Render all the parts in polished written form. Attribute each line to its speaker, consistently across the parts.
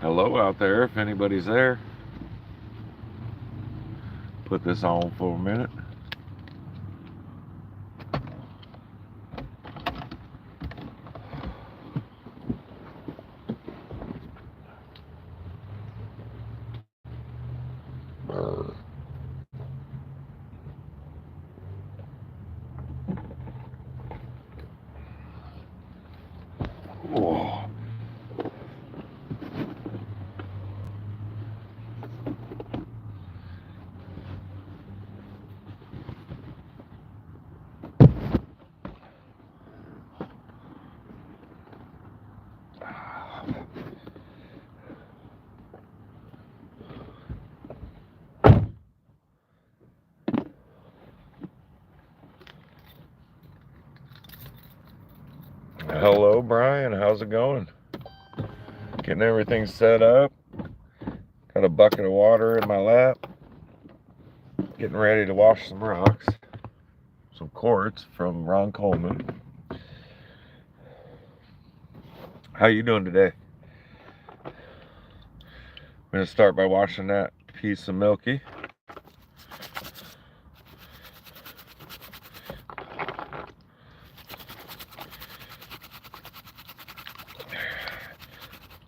Speaker 1: Hello out there, if anybody's there. Put this on for a minute. Oh. Hello, Brian. How's it going? Getting everything set up. Got a bucket of water in my lap. Getting ready to wash some rocks. Some quartz from Ron Colman. How you doing today? I'm going to start by washing that piece of Milky.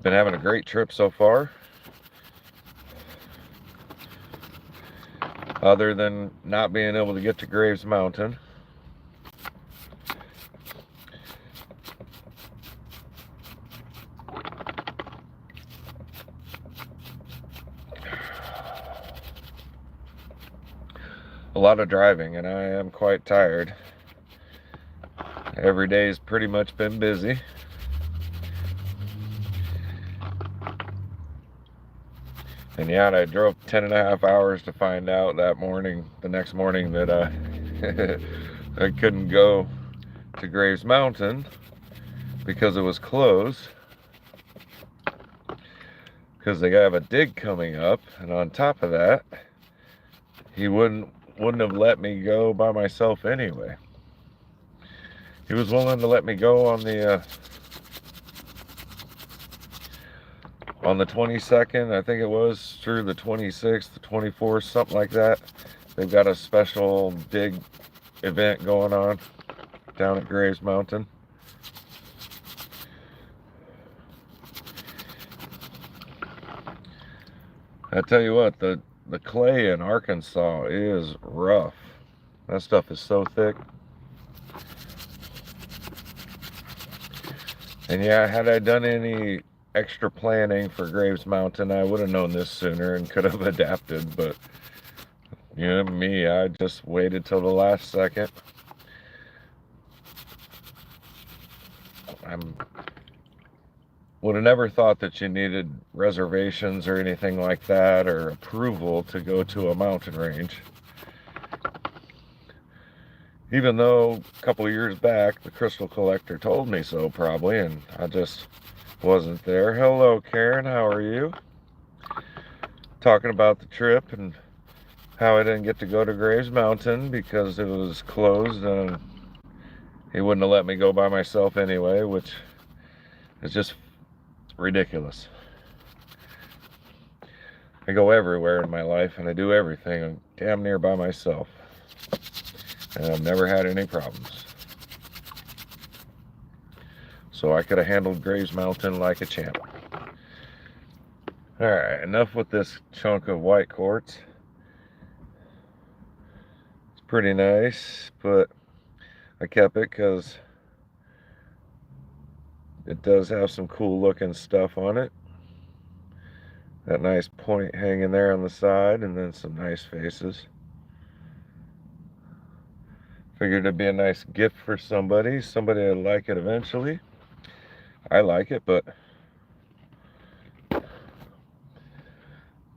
Speaker 1: Been having a great trip so far. Other than not being able to get to Graves Mountain. A lot of driving, and I am quite tired. Every day's pretty much been busy. And yeah, I drove 10.5 hours to find out the next morning that I couldn't go to Graves Mountain because it was closed. Because they have a dig coming up, and on top of that, he wouldn't have let me go by myself anyway. He was willing to let me go on the 22nd, I think it was, through the 26th, the 24th, something like that. They've got a special dig event going on down at Graves Mountain. I tell you what, the clay in Arkansas is rough. That stuff is so thick. And yeah, had I done any extra planning for Graves Mountain, I would have known this sooner and could have adapted, but you know me, I just waited till the last second. I would have never thought that you needed reservations or anything like that, or approval to go to a mountain range. Even though a couple of years back, the crystal collector told me so probably, and I just wasn't there. Hello, Karen, how are you? Talking about the trip and how I didn't get to go to Graves Mountain because it was closed and he wouldn't have let me go by myself anyway, which is just ridiculous. I go everywhere in my life and I do everything damn near by myself, and I've never had any problems. So I could have handled Graves Mountain like a champ. Alright, enough with this chunk of white quartz. It's pretty nice, but I kept it because it does have some cool looking stuff on it. That nice point hanging there on the side, and then some nice faces. Figured it'd be a nice gift for somebody. Somebody would like it eventually. I like it, but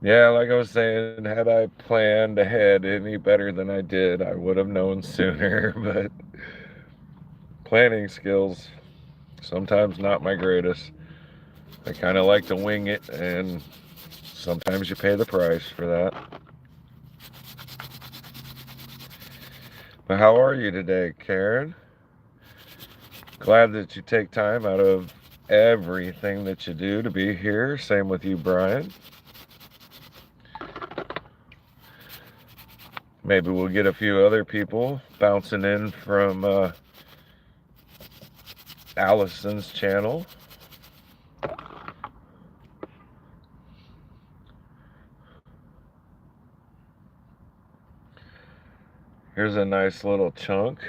Speaker 1: yeah, like I was saying, had I planned ahead any better than I did, I would have known sooner, but planning skills, sometimes not my greatest. I kind of like to wing it, and sometimes you pay the price for that. But how are you today, Karen? Glad that you take time out of everything that you do to be here. Same with you, Brian. Maybe we'll get a few other people bouncing in from Allison's channel. Here's a nice little chunk.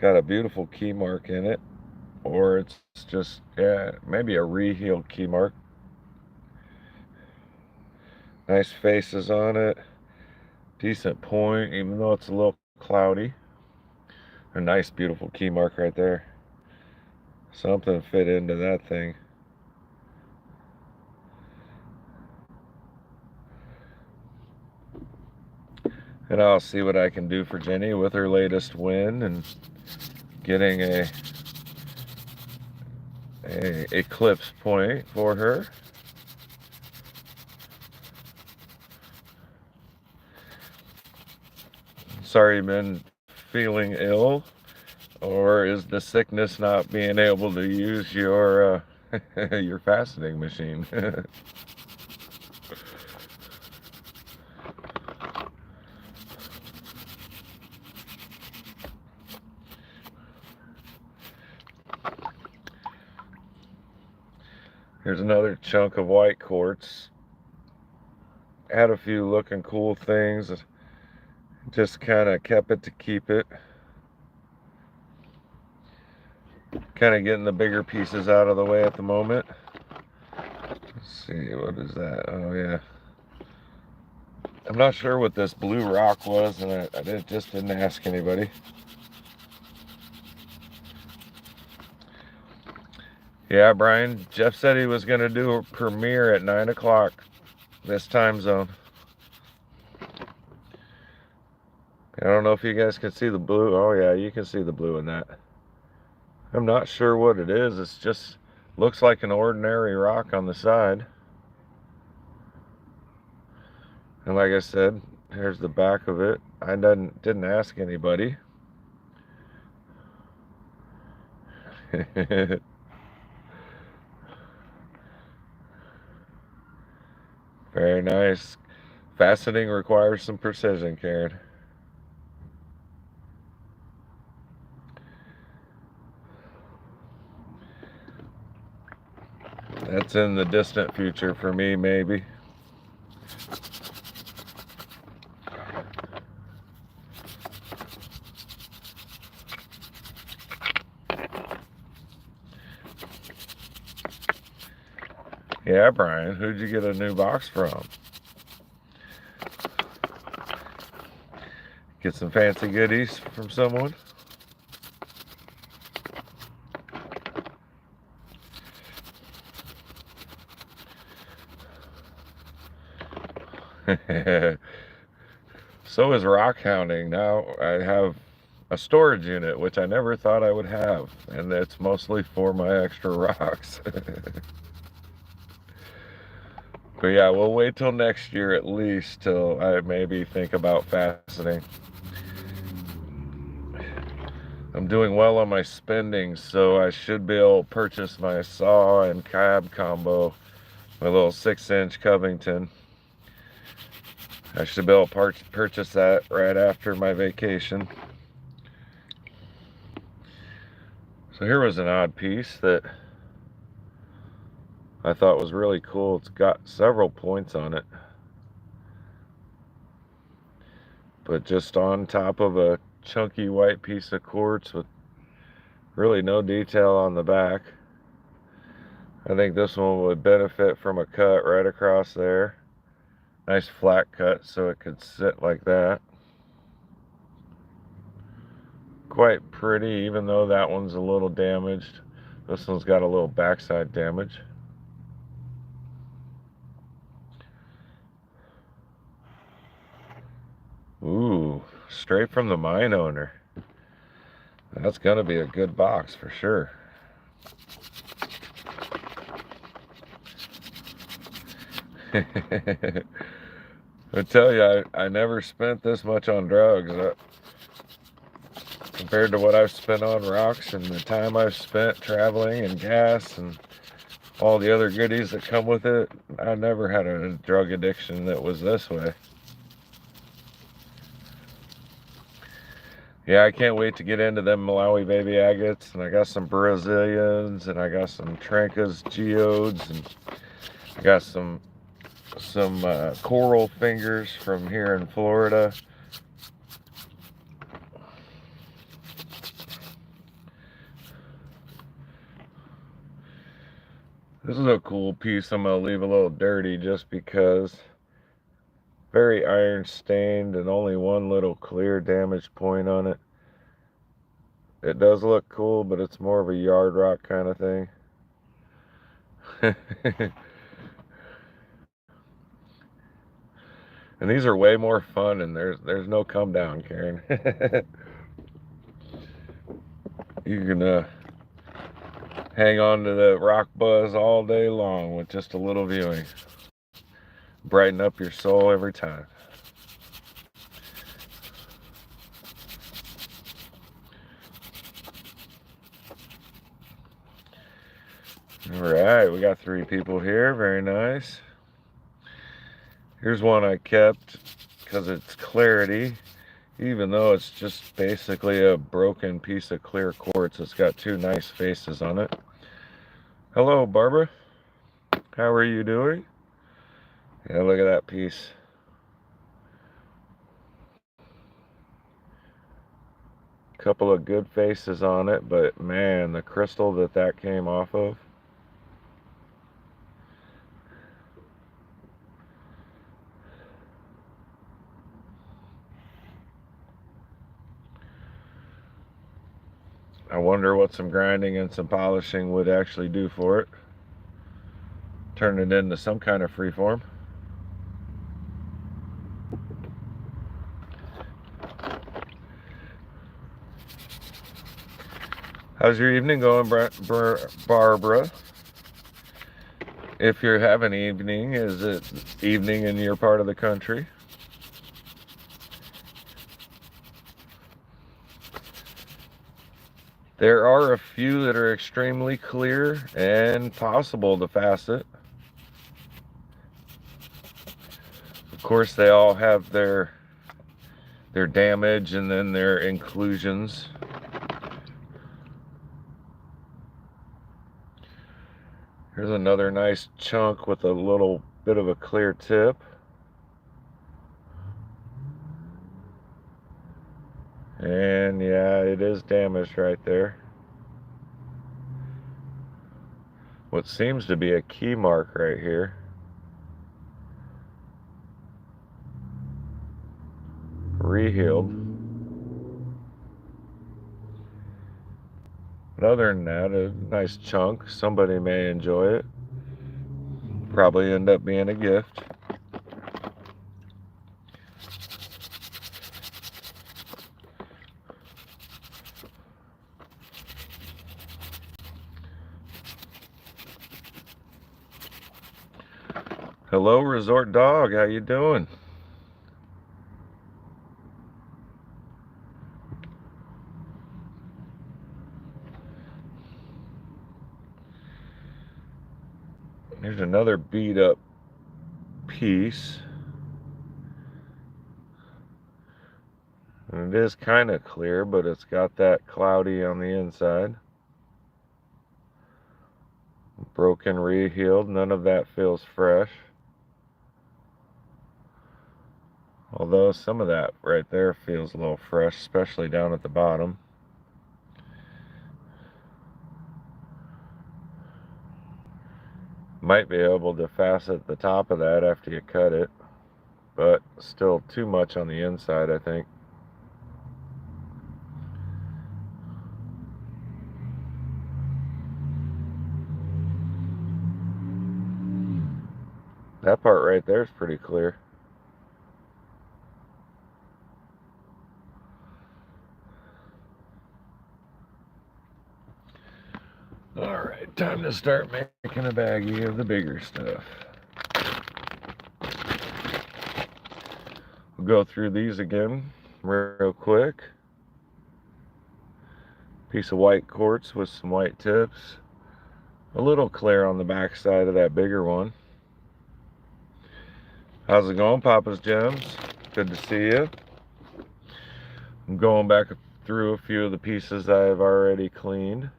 Speaker 1: Got a beautiful key mark in it. Or it's just, yeah, maybe a rehealed key mark. Nice faces on it. Decent point, even though it's a little cloudy. A nice, beautiful key mark right there. Something fit into that thing. And I'll see what I can do for Jenny with her latest win and getting a eclipse point for her. Sorry you've been feeling ill, or is the sickness not being able to use your your fastening machine? Here's another chunk of white quartz. Had a few looking cool things. Just kind of kept it to keep it. Kind of getting the bigger pieces out of the way at the moment. Let's see, what is that? Oh yeah. I'm not sure what this blue rock was, and I just didn't ask anybody. Yeah, Brian, Jeff said he was going to do a premiere at 9 o'clock this time zone. I don't know if you guys can see the blue. Oh yeah, you can see the blue in that. I'm not sure what it is. It's just looks like an ordinary rock on the side. And like I said, here's the back of it. I didn't ask anybody. Very nice. Faceting requires some precision, Karen. That's in the distant future for me, maybe. Yeah, Brian, who'd you get a new box from? Get some fancy goodies from someone? So is rock hounding. Now I have a storage unit, which I never thought I would have, and it's mostly for my extra rocks. But yeah, we'll wait till next year at least till I maybe think about faceting. I'm doing well on my spending, so I should be able to purchase my saw and cab combo, my little 6-inch Covington. I should be able to purchase that right after my vacation. So here was an odd piece that I thought was really cool. It's got several points on it, but just on top of a chunky white piece of quartz with really no detail on the back. I think this one would benefit from a cut right across there. Nice flat cut so it could sit like that. Quite pretty, even though that one's a little damaged. This one's got a little backside damage. Ooh, straight from the mine owner. That's gonna be a good box for sure. I tell you, I never spent this much on drugs. compared to what I've spent on rocks and the time I've spent traveling and gas and all the other goodies that come with it, I never had a drug addiction that was this way. Yeah, I can't wait to get into them Malawi baby agates, and I got some Brazilians, and I got some Trancas geodes, and I got some coral fingers from here in Florida. This is a cool piece. I'm going to leave a little dirty just because. Very iron stained and only one little clear damage point on it. It does look cool, but it's more of a yard rock kind of thing. And these are way more fun, and there's no come down, Karen. You can hang on to the rock buzz all day long with just a little viewing. Brighten up your soul every time. Alright, we got 3 people here. Very nice. Here's one I kept because it's clarity. Even though it's just basically a broken piece of clear quartz, it's got 2 nice faces on it. Hello, Barbara. How are you doing? Yeah, look at that piece. Couple of good faces on it, but man, the crystal that came off of. I wonder what some grinding and some polishing would actually do for it. Turn it into some kind of freeform. How's your evening going, Barbara? If you're having evening, is it evening in your part of the country? There are a few that are extremely clear and possible to facet. Of course, they all have their damage and then their inclusions. Here's another nice chunk with a little bit of a clear tip. And yeah, it is damaged right there. What seems to be a key mark right here. Rehealed. But other than that, a nice chunk. Somebody may enjoy it. Probably end up being a gift. Hello, Resort Dog. How you doing? Here's another beat up piece. And it is kind of clear, but it's got that cloudy on the inside. Broken, rehealed. None of that feels fresh. Although some of that right there feels a little fresh, especially down at the bottom. Might be able to facet the top of that after you cut it, but still too much on the inside, I think. That part right there is pretty clear. Alright, time to start making a baggie of the bigger stuff. We'll go through these again real quick. Piece of white quartz with some white tips. A little clear on the back side of that bigger one. How's it going, Papa's Gems? Good to see you. I'm going back through a few of the pieces I've already cleaned.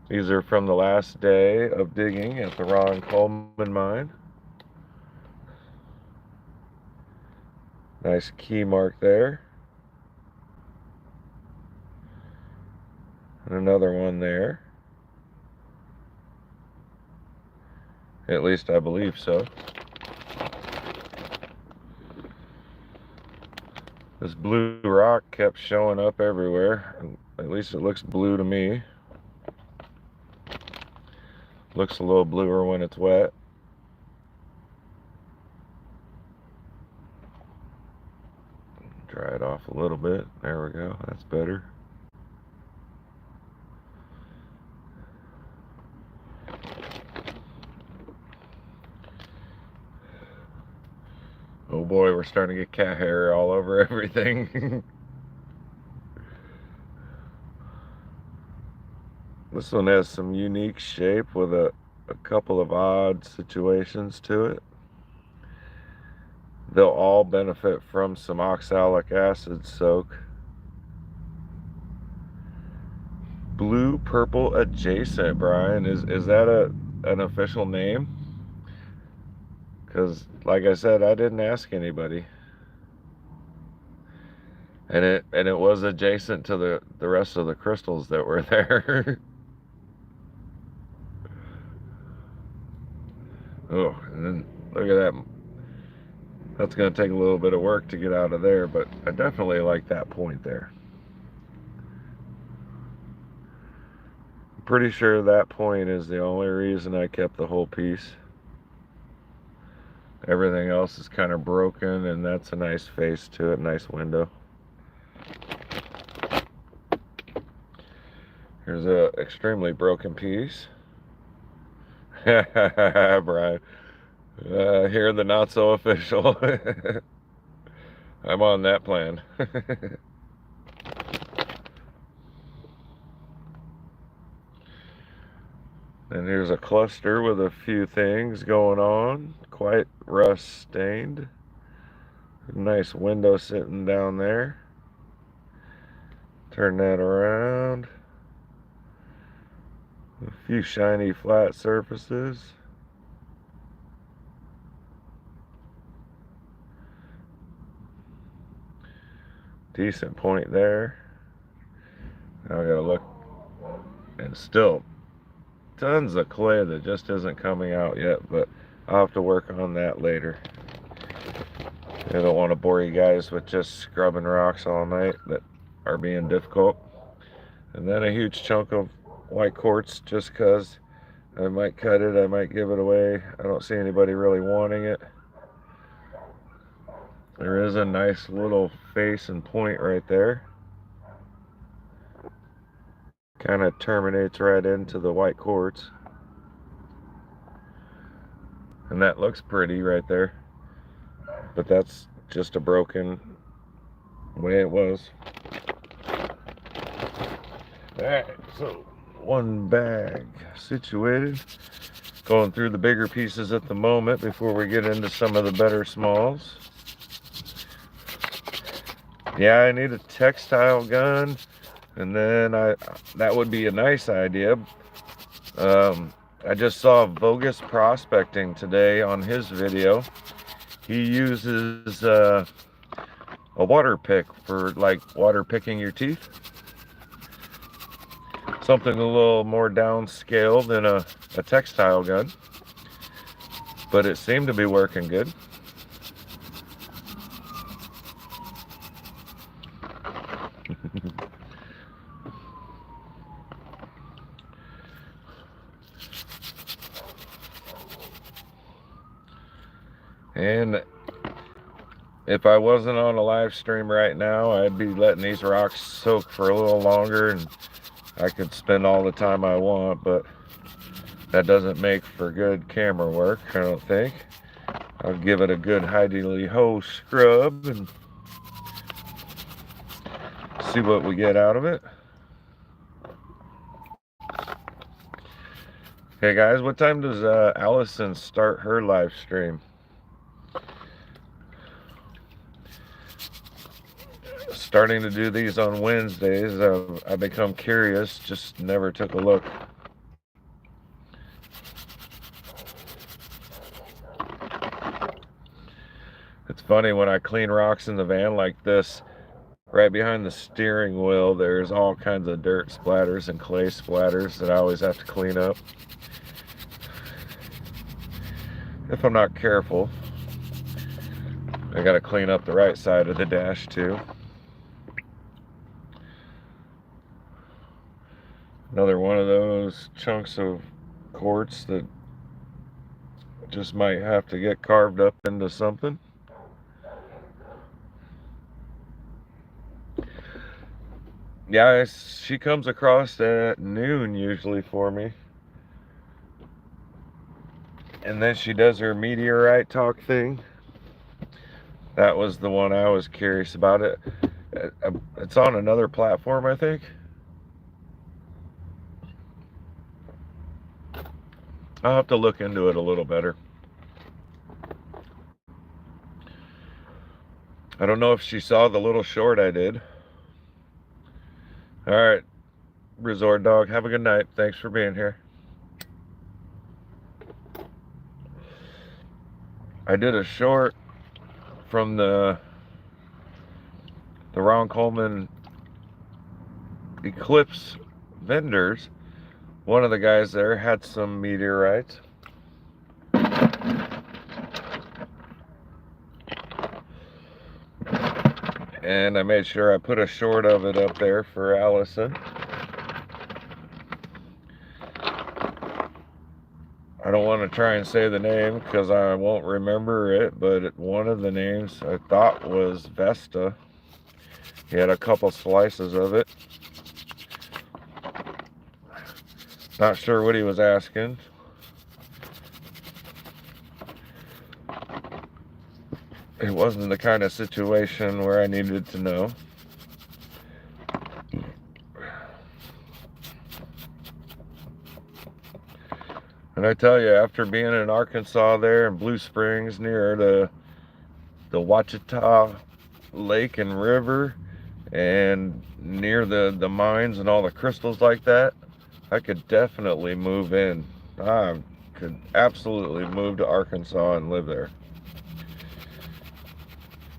Speaker 1: These are from the last day of digging at the Ron Colman mine. Nice key mark there. And another one there. At least I believe so. This blue rock kept showing up everywhere. At least it looks blue to me. Looks a little bluer when it's wet. Dry it off a little bit. There we go. That's better. Oh boy, we're starting to get cat hair all over everything. This one has some unique shape with a couple of odd situations to it. They'll all benefit from some oxalic acid soak. Blue purple adjacent, Brian. Is that an official name? Because like I said, I didn't ask anybody. And it was adjacent to the rest of the crystals that were there. Oh, and then look at that. That's going to take a little bit of work to get out of there, but I definitely like that point there. I'm pretty sure that point is the only reason I kept the whole piece. Everything else is kind of broken, and that's a nice face to it, nice window. Here's a extremely broken piece. Brian. Here, the not so official. I'm on that plan. And here's a cluster with a few things going on. Quite rust stained. Nice window sitting down there. Turn that around. A few shiny flat surfaces. Decent point there. Now I gotta look, and still tons of clay that just isn't coming out yet, but I'll have to work on that later. I don't want to bore you guys with just scrubbing rocks all night that are being difficult. And then a huge chunk of white quartz, just because I might cut it, I might give it away. I don't see anybody really wanting it. There is a nice little face and point right there. Kind of terminates right into the white quartz. And that looks pretty right there. But that's just a broken way it was. Alright, so one bag situated. Going through the bigger pieces at the moment before we get into some of the better smalls. Yeah, I need a textile gun, and then that would be a nice idea. I just saw Vogus Prospecting today on his video. He uses a water pick for like water picking your teeth. Something a little more downscale than a textile gun, but it seemed to be working good. And if I wasn't on a live stream right now, I'd be letting these rocks soak for a little longer, and I could spend all the time I want, but that doesn't make for good camera work, I don't think. I'll give it a good Heidi Lee Ho scrub and see what we get out of it. Hey guys, what time does Allison start her live stream? Starting to do these on Wednesdays. I've become curious, just never took a look. It's funny, when I clean rocks in the van like this, right behind the steering wheel, there's all kinds of dirt splatters and clay splatters that I always have to clean up if I'm not careful. I gotta clean up the right side of the dash too. Another one of those chunks of quartz that just might have to get carved up into something. Yeah, she comes across at noon usually for me. And then she does her meteorite talk thing. That was the one I was curious about. It's on another platform, I think. I'll have to look into it a little better. I don't know if she saw the little short I did. All right, Resort Dog, have a good night. Thanks for being here. I did a short from the Ron Colman Eclipse vendors. One of the guys there had some meteorites. And I made sure I put a short of it up there for Allison. I don't want to try and say the name because I won't remember it, but one of the names I thought was Vesta. He had a couple slices of it. Not sure what he was asking. It wasn't the kind of situation where I needed to know. And I tell you, after being in Arkansas there in Blue Springs near the Ouachita Lake and River and near the mines and all the crystals like that, I could definitely move in. I could absolutely move to Arkansas and live there.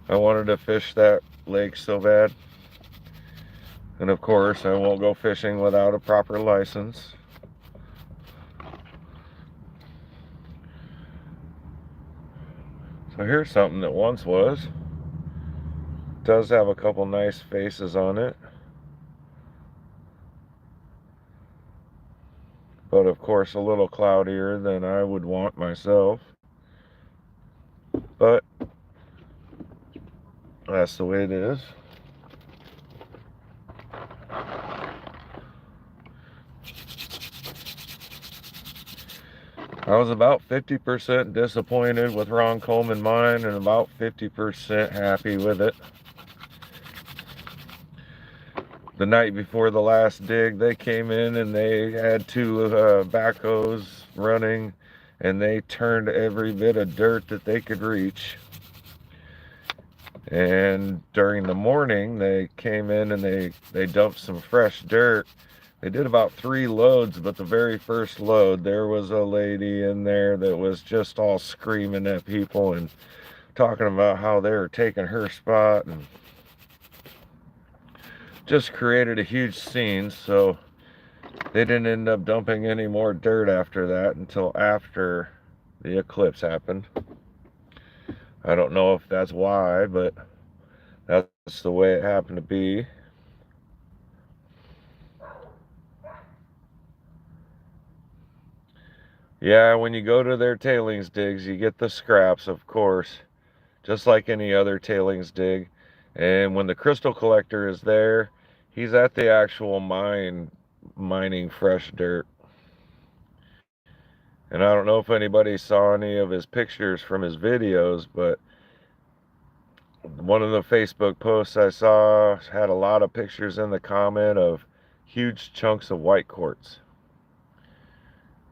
Speaker 1: I wanted to fish that lake so bad. And of course, I won't go fishing without a proper license. So here's something that once was. It does have a couple nice faces on it. But of course, a little cloudier than I would want myself. But that's the way it is. I was about 50% disappointed with Ron Colman mine and about 50% happy with it. The night before the last dig, they came in and they had two backhoes running, and they turned every bit of dirt that they could reach. And during the morning, they came in and they dumped some fresh dirt. They did about 3 loads, but the very first load, there was a lady in there that was just all screaming at people and talking about how they were taking her spot, and just created a huge scene. So they didn't end up dumping any more dirt after that until after the eclipse happened. I don't know if that's why, but that's the way it happened to be. Yeah, when you go to their tailings digs, you get the scraps, of course, just like any other tailings dig. And when the crystal collector is there, he's at the actual mine mining fresh dirt. And I don't know if anybody saw any of his pictures from his videos, but One of the Facebook posts I saw had a lot of pictures in the comment of huge chunks of white quartz.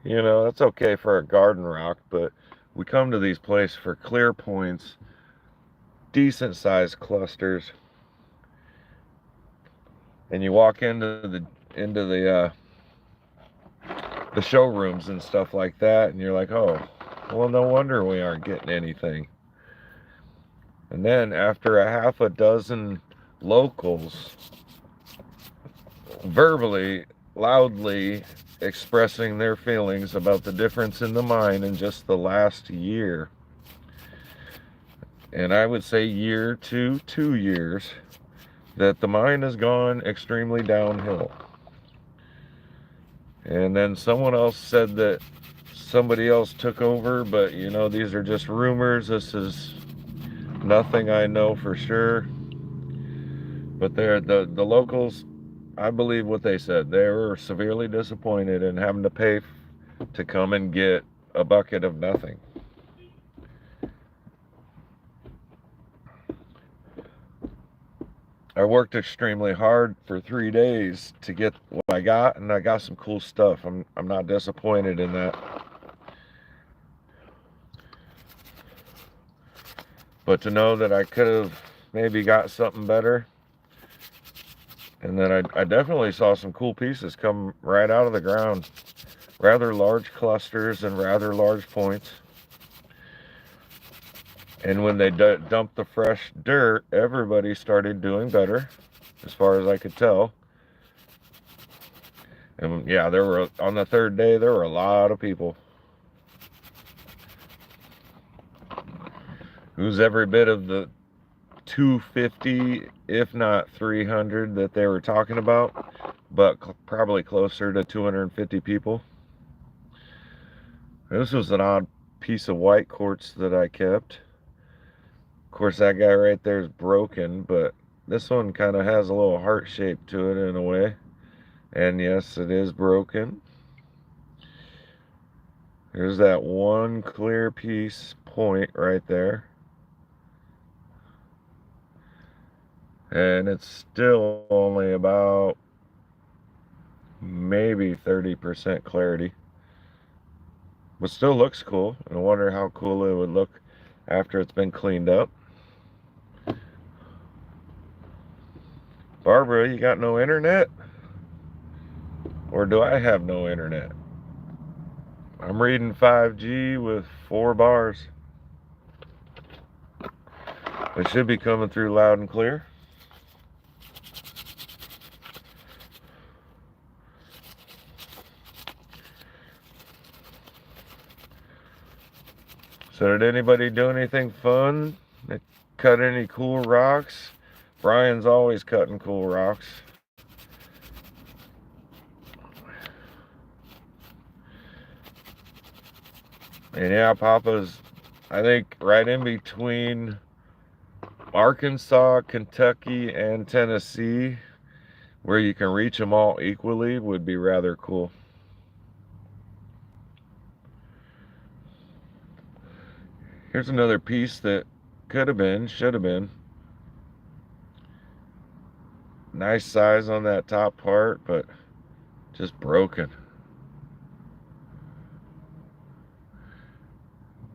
Speaker 1: You know, that's okay for a garden rock, but we come to these places for clear points, decent sized clusters, and you walk into the showrooms and stuff like that, and you're like, oh, well, no wonder we aren't getting anything. And then after a half a dozen locals verbally, loudly expressing their feelings about the difference in the mine in just the last year, and I would say year to 2 years, that the mine has gone extremely downhill. And then someone else said that somebody else took over, but you know, these are just rumors. This is nothing I know for sure. But the locals, I believe what they said. They were severely disappointed in having to pay to come and get a bucket of nothing. I worked extremely hard for 3 days to get what I got, and I got some cool stuff. I'm not disappointed in that. But to know that I could have maybe got something better, and then I definitely saw some cool pieces come right out of the ground. Rather large clusters and rather large points. And when they dumped the fresh dirt, everybody started doing better, as far as I could tell. And yeah, on the third day, there were a lot of people. It was every bit of the 250, if not 300 that they were talking about, but probably closer to 250 people. This was an odd piece of white quartz that I kept. Of course, that guy right there is broken, but this one kind of has a little heart shape to it in a way. And yes, it is broken. There's that one clear piece point right there. And it's still only about maybe 30% clarity. But still looks cool. And I wonder how cool it would look after it's been cleaned up. Barbara, you got no internet? Or do I have no internet? I'm reading 5G with 4 bars. It should be coming through loud and clear. So did anybody do anything fun? Cut any cool rocks? Brian's always cutting cool rocks. And yeah, Papa's, I think, right in between Arkansas, Kentucky, and Tennessee, where you can reach them all equally, would be rather cool. Here's another piece that could have been, should have been. Nice size on that top part, but just broken.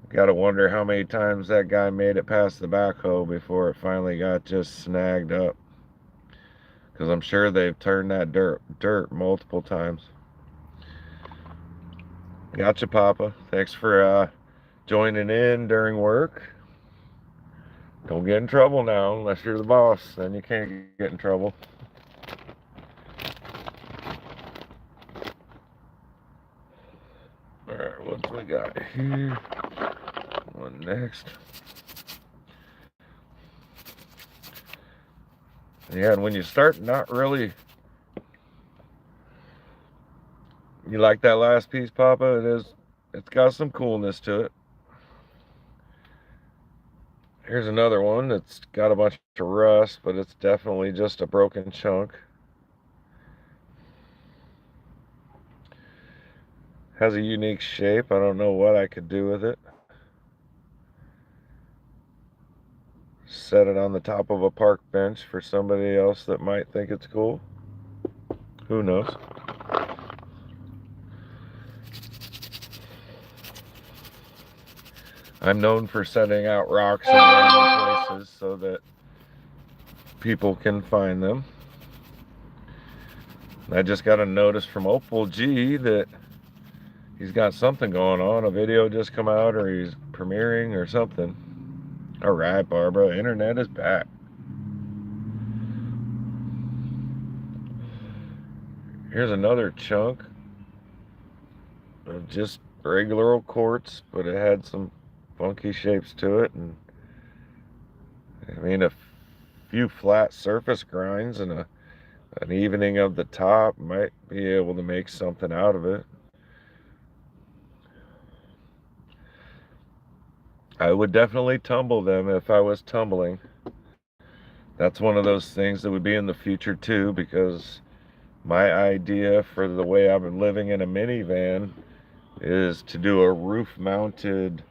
Speaker 1: Gotta wonder how many times that guy made it past the backhoe before it finally got just snagged up. Because I'm sure they've turned that dirt multiple times. Gotcha, Papa. Thanks for joining in during work. Don't get in trouble now unless you're the boss. Then you can't get in trouble. Alright, what we got here? One next. Yeah, and when you start not really... You like that last piece, Papa? It's got some coolness to it. Here's another one that's got a bunch of rust, but it's definitely just a broken chunk. Has a unique shape. I don't know what I could do with it. set it on the top of a park bench for somebody else that might think it's cool. Who knows? I'm known for setting out rocks in random places so that people can find them. I just got a notice from Opal G that he's got something going on. A video just come out, or he's premiering or something. All right, Barbara, internet is back. Here's another chunk of just regular old quartz, but it had some funky shapes to it, and I mean a few flat surface grinds and an evening of the top might be able to make something out of it. I would definitely tumble them if I was tumbling. That's one of those things that would be in the future too, because my idea for the way I've been living in a minivan is to do a roof-mounted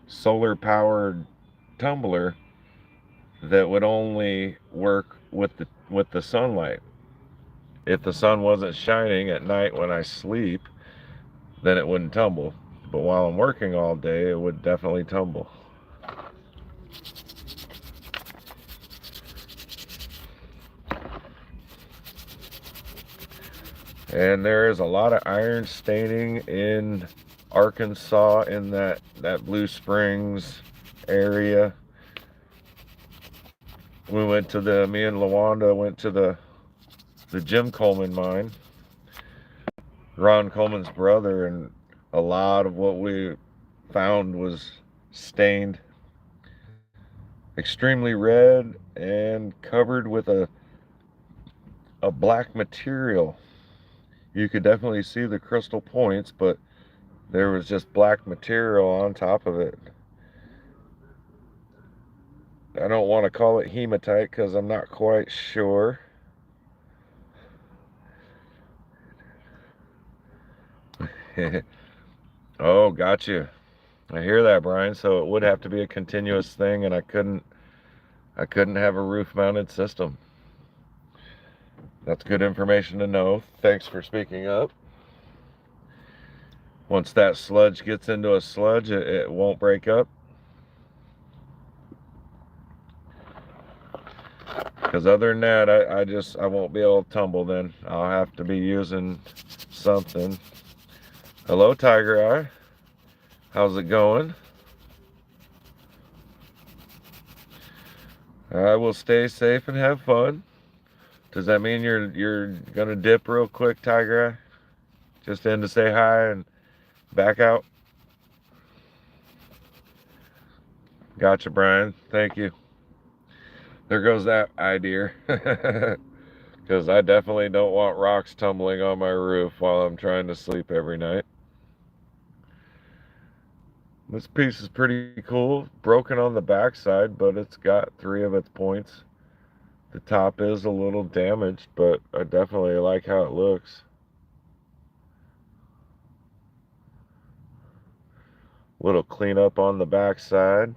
Speaker 1: solar-powered tumbler that would only work with the sunlight. If the sun wasn't shining at night when I sleep, then it wouldn't tumble. But while I'm working all day, it would definitely tumble. And there is a lot of iron staining in Arkansas, in that Blue Springs area. We went to me and LaWanda went to the Jim Colman mine, Ron Colman's brother, and a lot of what we found was stained extremely red and covered with a black material. You could definitely see the crystal points, but there was just black material on top of it. I don't want to call it hematite because I'm not quite sure. Oh, gotcha. I hear that, Brian. So it would have to be a continuous thing, and I couldn't have a roof-mounted system. That's good information to know. Thanks for speaking up. Once that sludge gets into a sludge, it won't break up. Because other than that, I won't be able to tumble then. I'll have to be using something. Hello, Tiger Eye. How's it going? I will stay safe and have fun. Does that mean you're gonna dip real quick, Tiger Eye? Just in to say hi and back out? Gotcha, Brian. Thank you. There goes that idea. Because I definitely don't want rocks tumbling on my roof while I'm trying to sleep every night. This piece is pretty cool. Broken on the backside, but it's got 3 of its points. The top is a little damaged, but I definitely like how it looks. Little cleanup on the backside.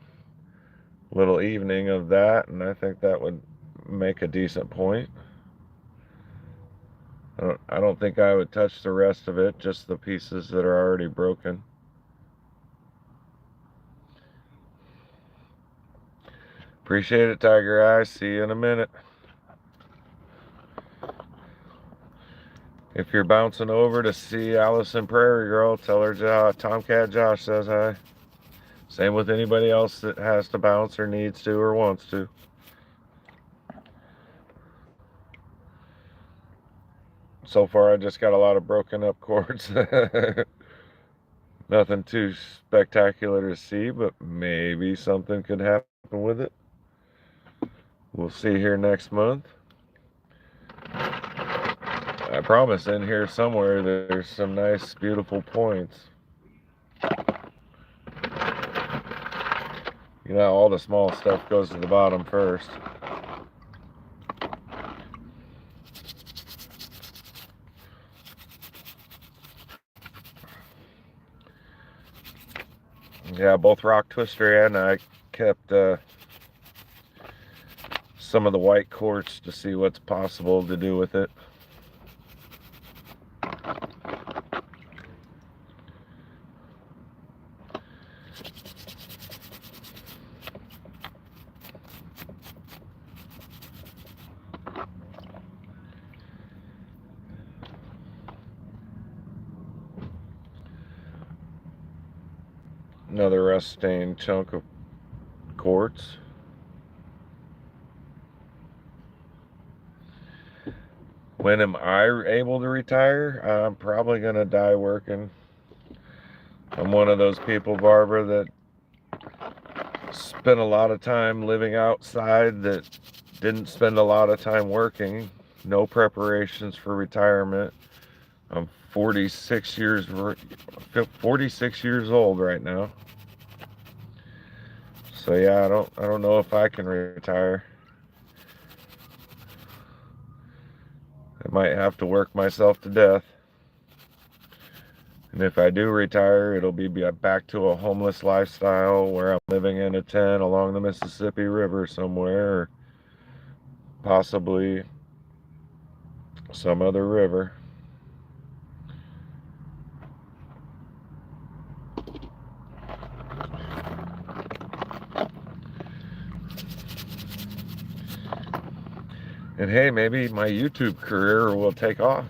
Speaker 1: Little evening of that, and I think that would make a decent point. I don't think I would touch the rest of it, just the pieces that are already broken. Appreciate it, Tiger Eye. See you in a minute. If you're bouncing over to see Allison Prairie Girl, tell her Tomcat Josh says hi. Same with anybody else that has to bounce or needs to or wants to. So far, I just got a lot of broken up cords. Nothing too spectacular to see, but maybe something could happen with it. We'll see here next month. I promise in here somewhere there's some nice, beautiful points. You know, all the small stuff goes to the bottom first. Yeah, both Rock Twister and I kept some of the white quartz to see what's possible to do with it. Another rust-stained chunk of quartz. When am I able to retire? I'm probably going to die working. I'm one of those people, Barbara, that spent a lot of time living outside, that didn't spend a lot of time working. No preparations for retirement. I'm 46 years old right now. So yeah, I don't know if I can retire. I might have to work myself to death. And if I do retire, it'll be back to a homeless lifestyle where I'm living in a tent along the Mississippi River somewhere, or possibly some other river. And hey, maybe my YouTube career will take off.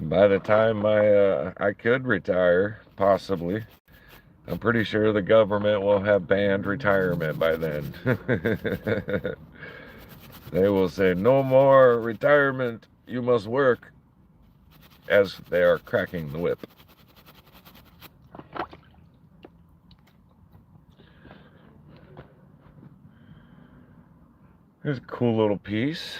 Speaker 1: By the time I could retire, possibly, I'm pretty sure the government will have banned retirement by then. They will say, no more retirement, you must work, as they are cracking the whip. There's a cool little piece.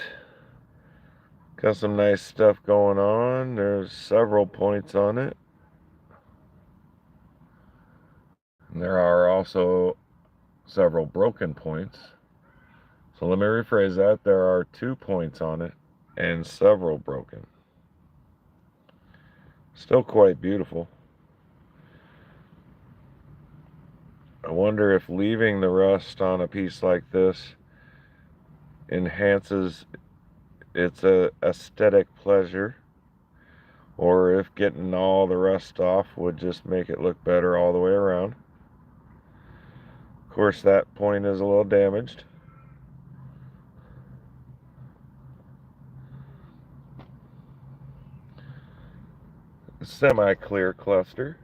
Speaker 1: Got some nice stuff going on. There's several points on it. And there are also several broken points. So let me rephrase that. There are 2 points on it and several broken. Still quite beautiful. I wonder if leaving the rust on a piece like this enhances its aesthetic pleasure, or if getting all the rust off would just make it look better all the way around. Of course, that point is a little damaged. Semi-clear cluster.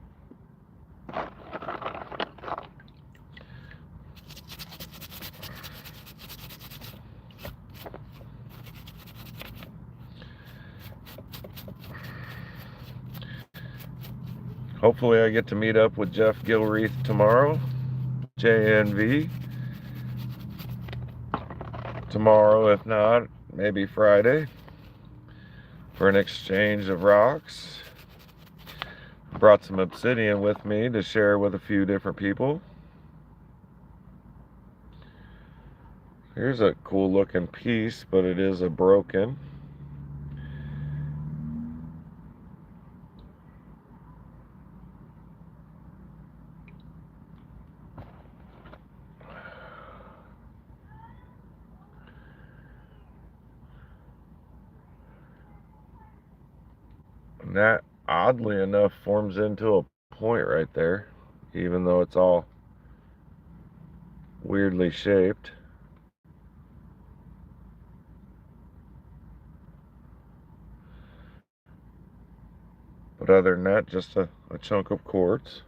Speaker 1: Hopefully I get to meet up with Jeff Gilreath tomorrow, JNV. Tomorrow, if not, maybe Friday, for an exchange of rocks. Brought some obsidian with me to share with a few different people. Here's a cool looking piece, but it is a broken. And that, oddly enough, forms into a point right there, even though it's all weirdly shaped. But other than that, just a chunk of quartz.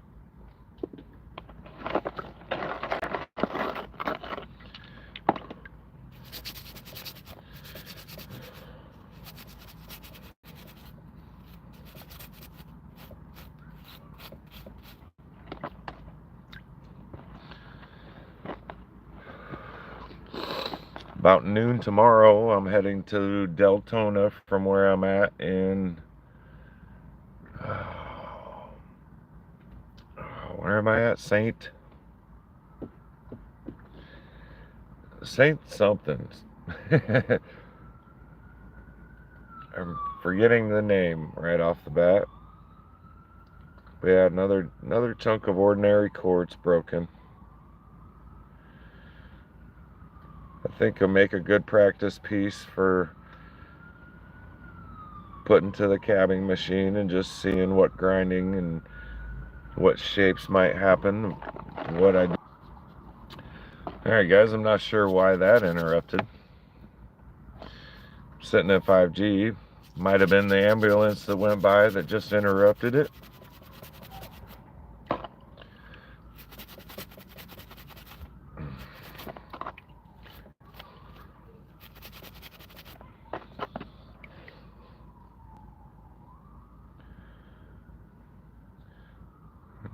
Speaker 1: About noon tomorrow, I'm heading to Deltona from where I'm at in, where am I at? Saint something. I'm forgetting the name right off the bat. But yeah, another chunk of ordinary quartz broken. I think it'll make a good practice piece for putting to the cabbing machine and just seeing what grinding and what shapes might happen. What I do. Alright guys, I'm not sure why that interrupted. Sitting at 5G. Might have been the ambulance that went by that just interrupted it.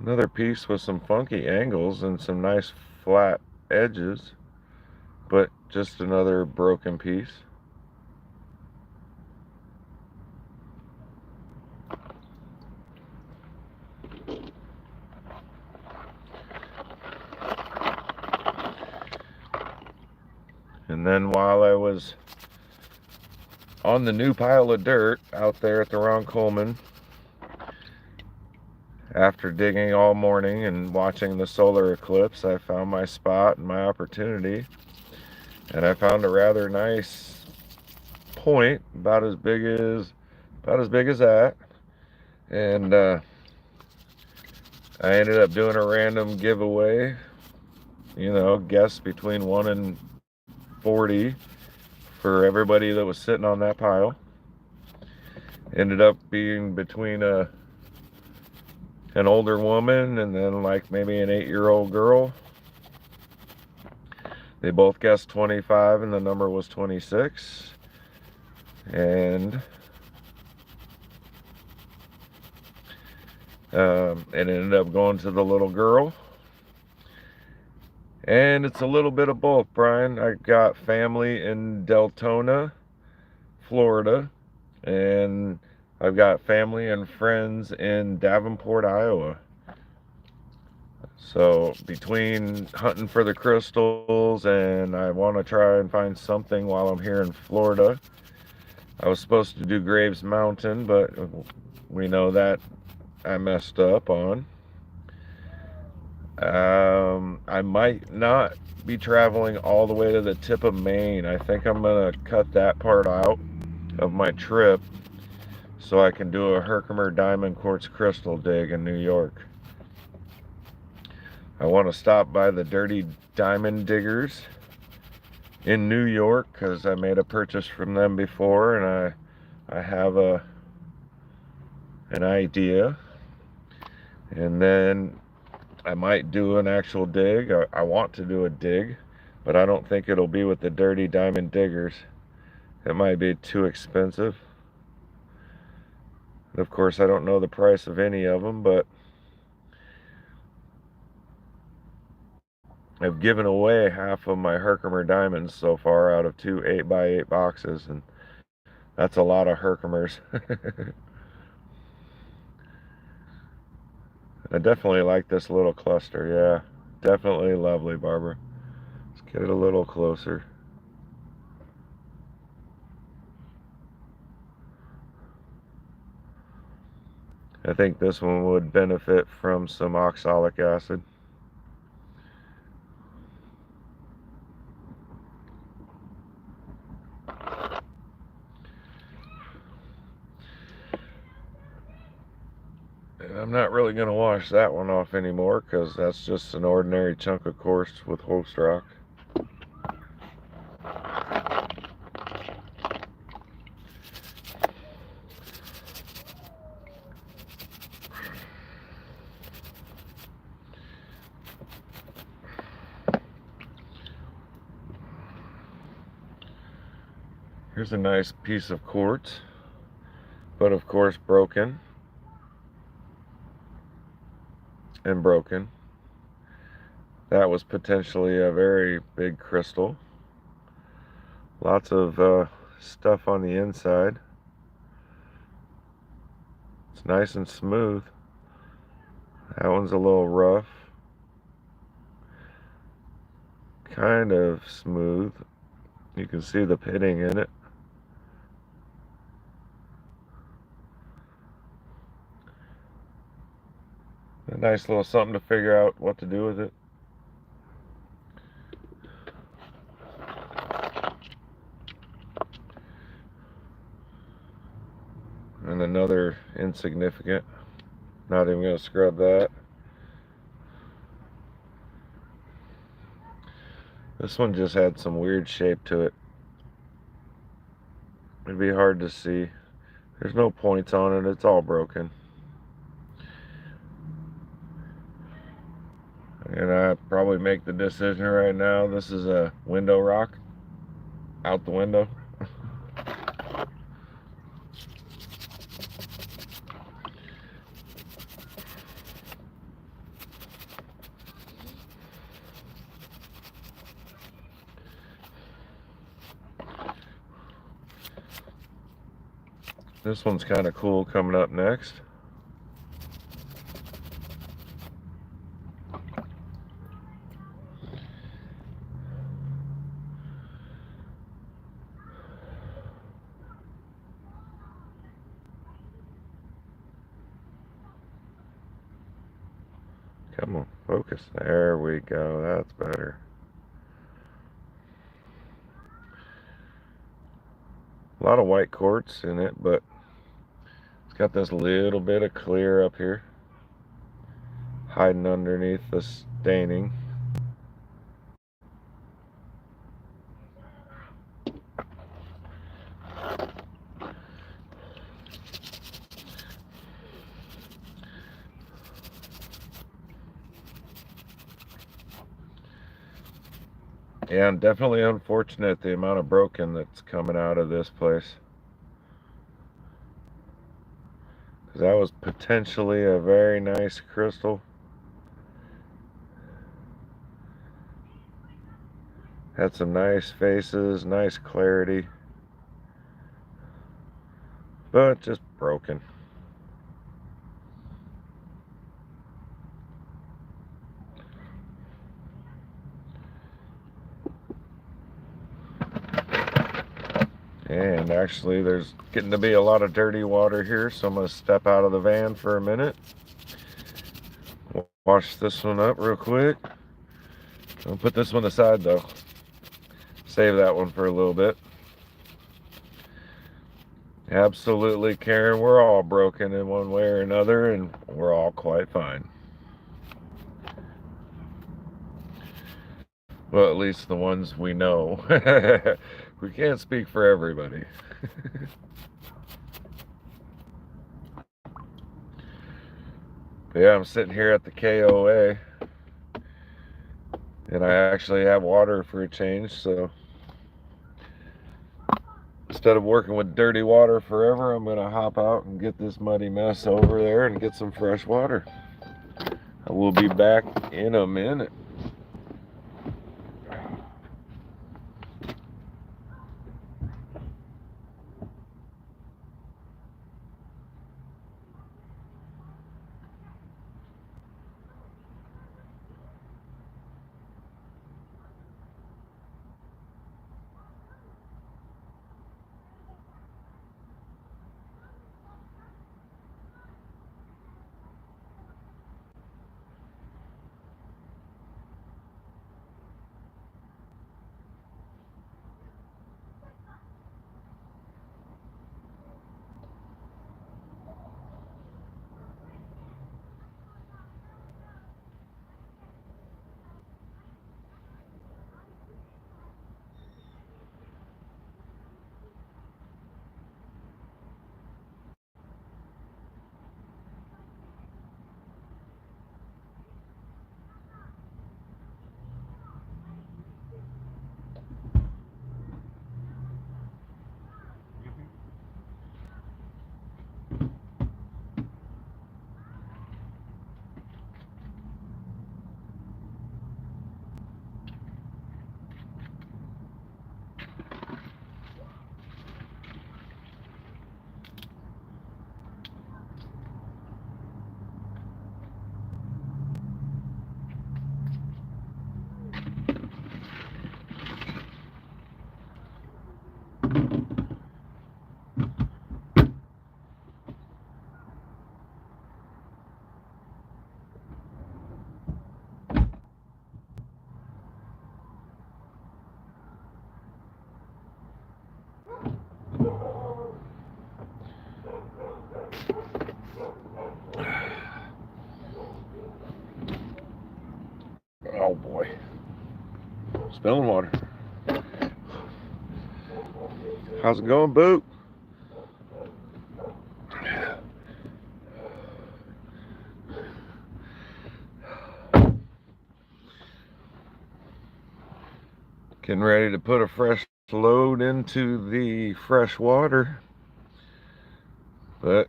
Speaker 1: Another piece with some funky angles and some nice flat edges, but just another broken piece. And then while I was on the new pile of dirt out there at the Ron Colman, after digging all morning and watching the solar eclipse, I found my spot and my opportunity. And I found a rather nice point, about as big as that. And I ended up doing a random giveaway. You know, guess between 1 and 40 for everybody that was sitting on that pile. Ended up being between an older woman and then like maybe an 8-year-old girl. They both guessed 25 and the number was 26. And it ended up going to the little girl. And it's a little bit of both, Brian. I got family in Deltona, Florida, and I've got family and friends in Davenport, Iowa. So between hunting for the crystals and I want to try and find something while I'm here in Florida. I was supposed to do Graves Mountain, but we know that I messed up on. I might not be traveling all the way to the tip of Maine. I think I'm gonna cut that part out of my trip so I can do a Herkimer diamond quartz crystal dig in New York. I want to stop by the Dirty Diamond Diggers in New York because I made a purchase from them before and I have an idea. And then I might do an actual dig. I want to do a dig, but I don't think it'll be with the Dirty Diamond Diggers. It might be too expensive. And of course, I don't know the price of any of them, but I've given away half of my Herkimer diamonds so far out of 2 8x8 boxes, and that's a lot of Herkimers. I definitely like this little cluster, yeah. Definitely lovely, Barbara. Let's get it a little closer. I think this one would benefit from some oxalic acid. And I'm not really going to wash that one off anymore because that's just an ordinary chunk of quartz with host rock. Here's a nice piece of quartz, but of course broken and broken. That was potentially a very big crystal. Lots of stuff on the inside. It's nice and smooth. That one's a little rough. Kind of smooth. You can see the pitting in it. A nice little something to figure out what to do with it. And another insignificant. Not even going to scrub that. This one just had some weird shape to it. It'd be hard to see. There's no points on it. It's all broken. And I probably make the decision right now. This is a window rock. Out the window. This one's kind of cool coming up next. Come on, focus. There we go. That's better. A lot of white quartz in it, but it's got this little bit of clear up here, hiding underneath the staining. Yeah, and definitely unfortunate the amount of broken that's coming out of this place. Because that was potentially a very nice crystal. Had some nice faces, nice clarity. But just broken. And actually there's getting to be a lot of dirty water here, so I'm going to step out of the van for a minute. Wash this one up real quick. I'll put this one aside though. Save that one for a little bit. Absolutely, Karen, we're all broken in one way or another, and we're all quite fine. Well, at least the ones we know. We can't speak for everybody. But yeah, I'm sitting here at the KOA, and I actually have water for a change, so instead of working with dirty water forever, I'm going to hop out and get this muddy mess over there and get some fresh water. I will be back in a minute. Oh boy. Spilling water. How's it going, Boot? Getting ready to put a fresh load into the fresh water. But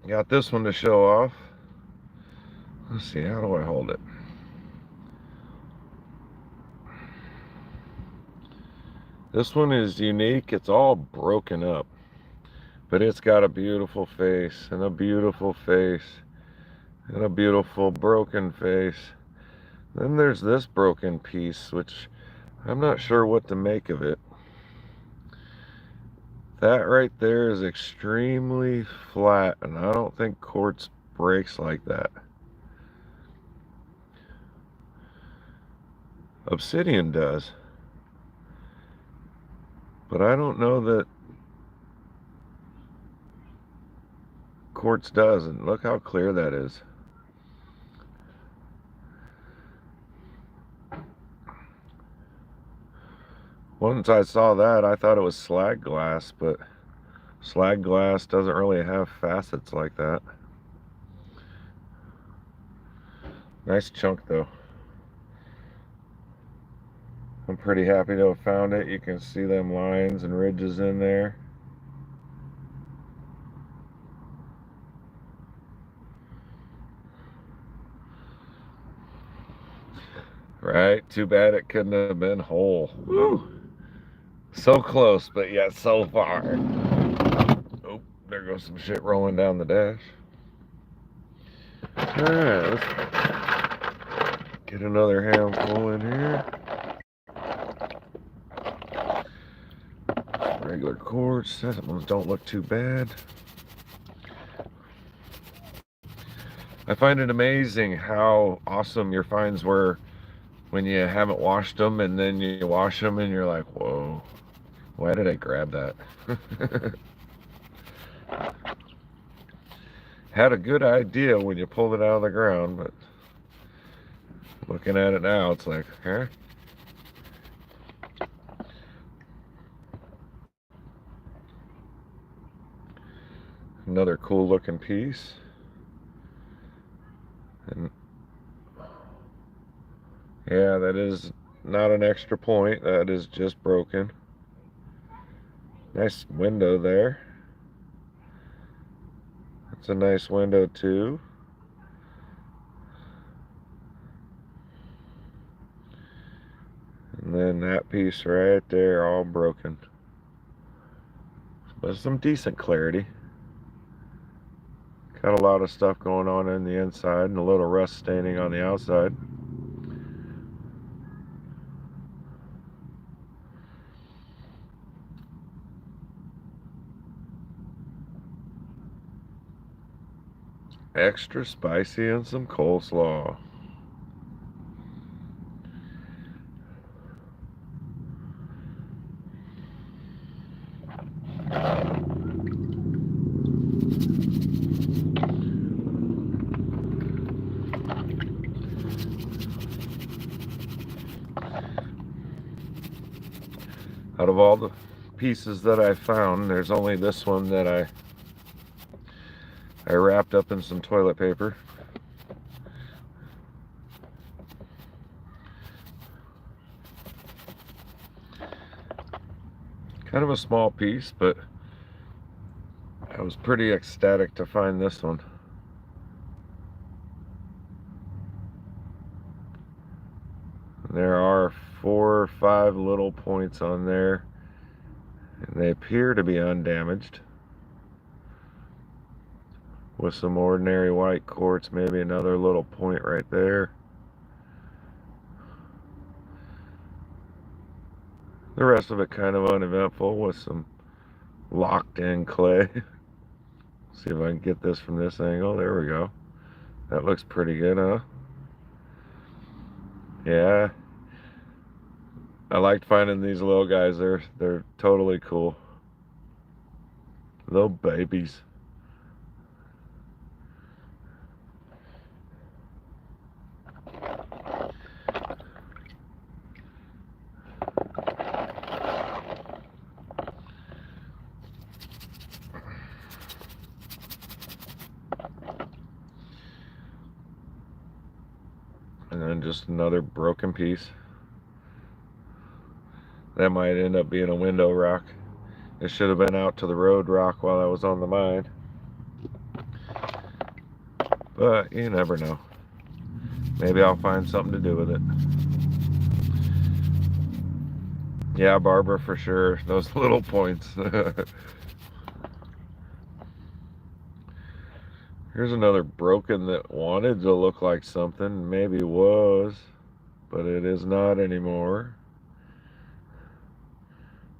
Speaker 1: got this one to show off. Let's see, how do I hold it? This one is unique. It's all broken up, but it's got a beautiful face and a beautiful face and a beautiful broken face. Then there's this broken piece, which I'm not sure what to make of it. That right there is extremely flat, and I don't think quartz breaks like that. Obsidian does, but I don't know that quartz does. And look how clear that is. Once I saw that, I thought it was slag glass, but slag glass doesn't really have facets like that. Nice chunk though. I'm pretty happy to have found it. You can see them lines and ridges in there. Right? Too bad it couldn't have been whole. Woo! So close, but yet so far. Oh, there goes some shit rolling down the dash. Alright, let's get another handful in here. Regular quartz. Those ones don't look too bad. I find it amazing how awesome your finds were when you haven't washed them, and then you wash them and you're like, whoa, why did I grab that? Had a good idea when you pulled it out of the ground, but looking at it now, it's like, huh? Another cool looking piece. And yeah, that is not an extra point, that is just broken. Nice window there. That's a nice window too. And then that piece right there, all broken. But some decent clarity. Got a lot of stuff going on in the inside and a little rust staining on the outside. Extra spicy and some coleslaw. Out of all the pieces that I found, there's only this one that I wrapped up in some toilet paper. Kind of a small piece, but I was pretty ecstatic to find this one. There are 4 or 5 little points on there, and they appear to be undamaged. With some ordinary white quartz, maybe another little point right there. The rest of it kind of uneventful with some locked in clay. See if I can get this from this angle. There we go. That looks pretty good, huh? Yeah. I liked finding these little guys. They're totally cool. Little babies. and just another broken piece. That might end up being a window rock. It should have been out to the road rock while I was on the mine. But you never know. Maybe I'll find something to do with it. Yeah, Barbara, for sure. Those little points. Here's another broken that wanted to look like something. Maybe was, but it is not anymore.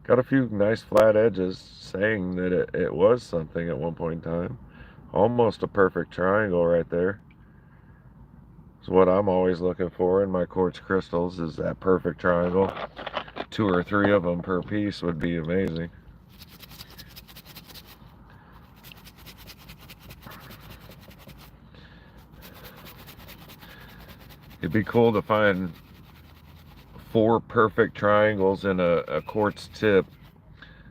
Speaker 1: Got a few nice flat edges saying that it was something at one point in time. Almost a perfect triangle right there. It's what I'm always looking for in my quartz crystals, is that perfect triangle. 2 or 3 of them per piece would be amazing. It'd be cool to find 4 perfect triangles in a quartz tip,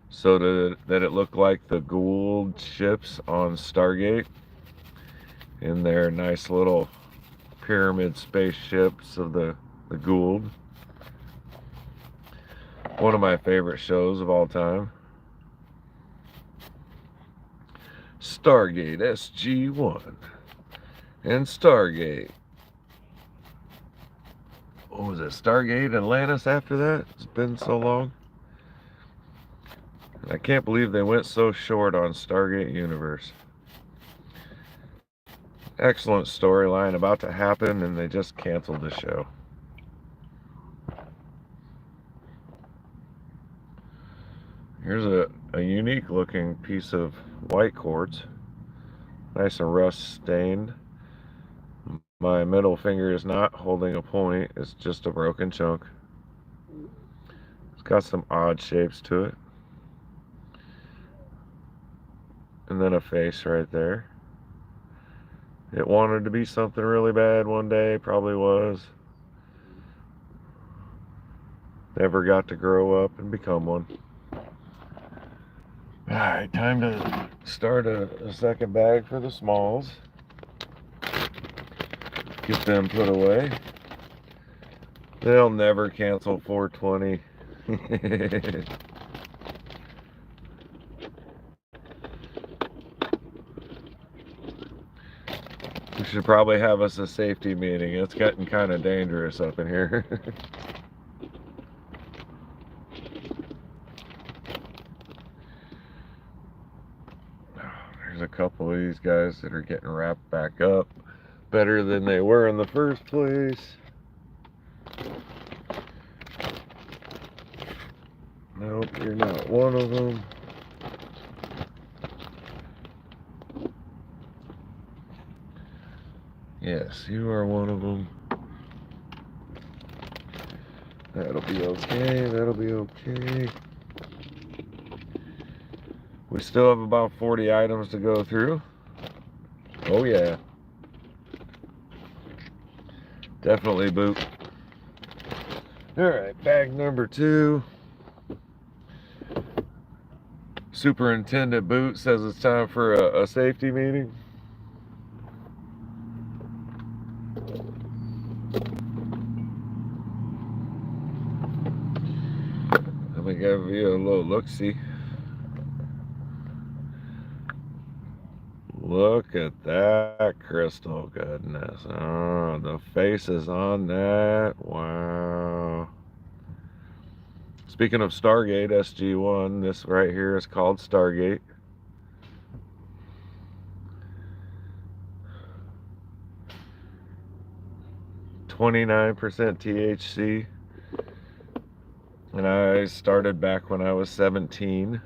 Speaker 1: so that it looked like the Gould ships on Stargate in their nice little pyramid spaceships of the Gould. One of my favorite shows of all time. Stargate SG-1 and Stargate. What was it? Stargate Atlantis after that? It's been so long. I can't believe they went so short on Stargate Universe. Excellent storyline about to happen, and they just canceled the show. Here's a unique looking piece of white quartz. Nice and rust stained. My middle finger is not holding a point, it's just a broken chunk. It's got some odd shapes to it. And then a face right there. It wanted to be something really bad one day, probably was. Never got to grow up and become one. Alright, time to start a second bag for the smalls. Get them put away. They'll never cancel 420. We should probably have us a safety meeting. It's getting kind of dangerous up in here. There's a couple of these guys that are getting wrapped back up better than they were in the first place. Nope, you're not one of them. Yes, you are one of them. That'll be okay, that'll be okay. We still have about 40 items to go through. Oh yeah. Definitely boot. Alright, bag number 2. Superintendent Boot says it's time for a safety meeting. Let me give you a little look-see. Look at that crystal goodness. Oh, the faces on that. Wow. Speaking of Stargate SG-1, this right here is called Stargate. .29% THC. And I started back when I was 17.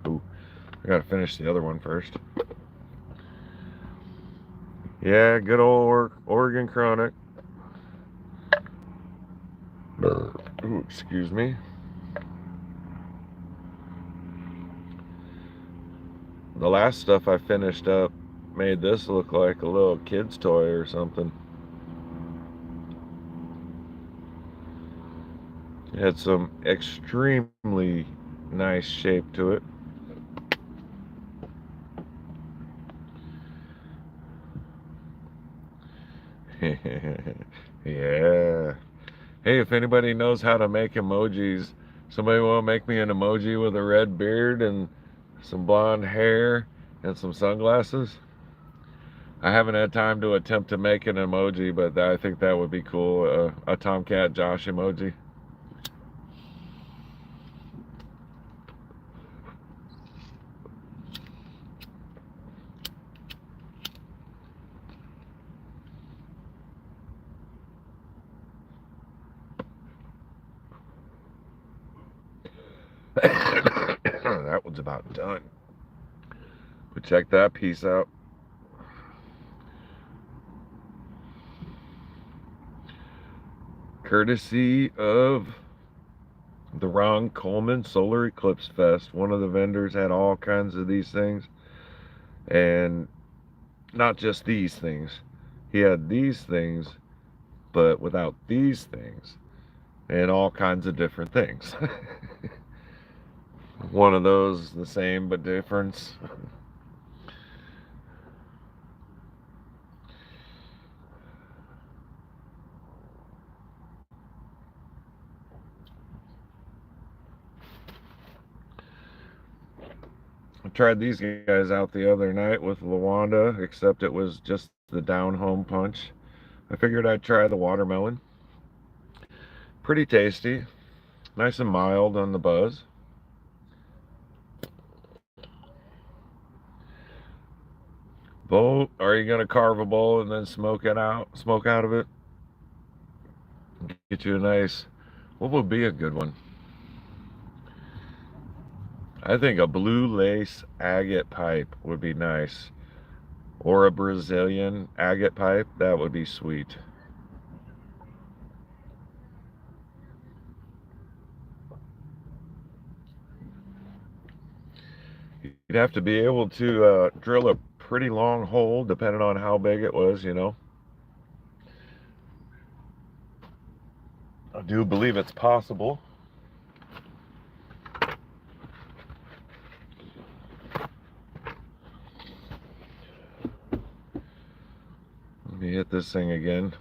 Speaker 1: Ooh, I gotta finish the other one first. Yeah, good old Oregon Chronic. Ooh, excuse me. The last stuff I finished up made this look like a little kid's toy or something. It had some extremely nice shape to it. Yeah. Hey, if anybody knows how to make emojis, somebody want to make me an emoji with a red beard and some blonde hair and some sunglasses? I haven't had time to attempt to make an emoji, but I think that would be cool. A Tomcat Josh emoji. That one's about done. But check that piece out. Courtesy of the Ron Colman Solar Eclipse Fest. One of the vendors had all kinds of these things. And not just these things. He had these things, but without these things. And all kinds of different things. One of those, the same but different. I tried these guys out the other night with Lawanda, except it was just the down home punch. I figured I'd try the watermelon. Pretty tasty. Nice and mild on the buzz. Bowl, are you gonna carve a bowl and then smoke out of it? Get you a nice, what would be a good one? I think a blue lace agate pipe would be nice. Or a Brazilian agate pipe, that would be sweet. You'd have to be able to drill a pretty long hole, depending on how big it was, you know. I do believe it's possible. Let me hit this thing again.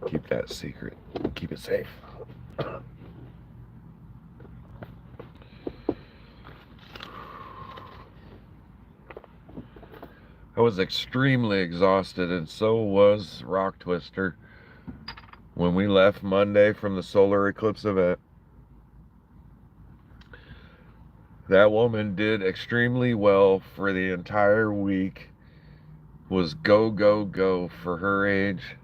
Speaker 1: Keep that secret. Keep it safe. I was extremely exhausted, and so was Rock Twister when we left Monday from the solar eclipse event. That woman did extremely well for the entire week. Was go, go, go for her age.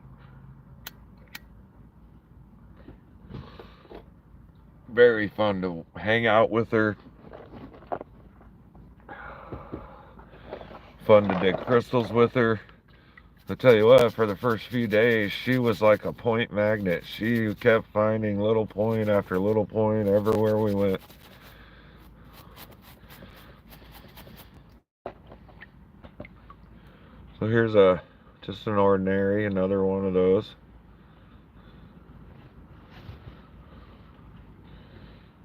Speaker 1: Very fun to hang out with her. Fun to dig crystals with her. I tell you what, for the first few days, she was like a point magnet. She kept finding little point after little point everywhere we went. So here's just an ordinary, another one of those.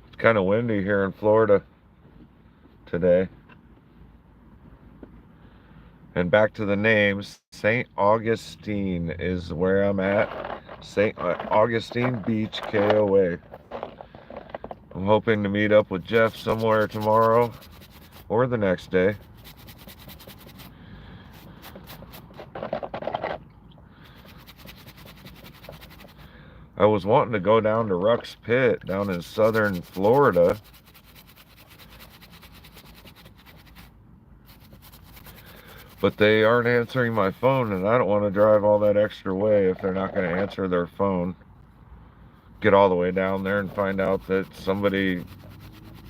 Speaker 1: It's kind of windy here in Florida today. And back to the names, St. Augustine is where I'm at. St. Augustine Beach, KOA. I'm hoping to meet up with Jeff somewhere tomorrow or the next day. I was wanting to go down to Ruck's Pit down in southern Florida. But they aren't answering my phone, and I don't want to drive all that extra way if they're not going to answer their phone. Get all the way down there and find out that somebody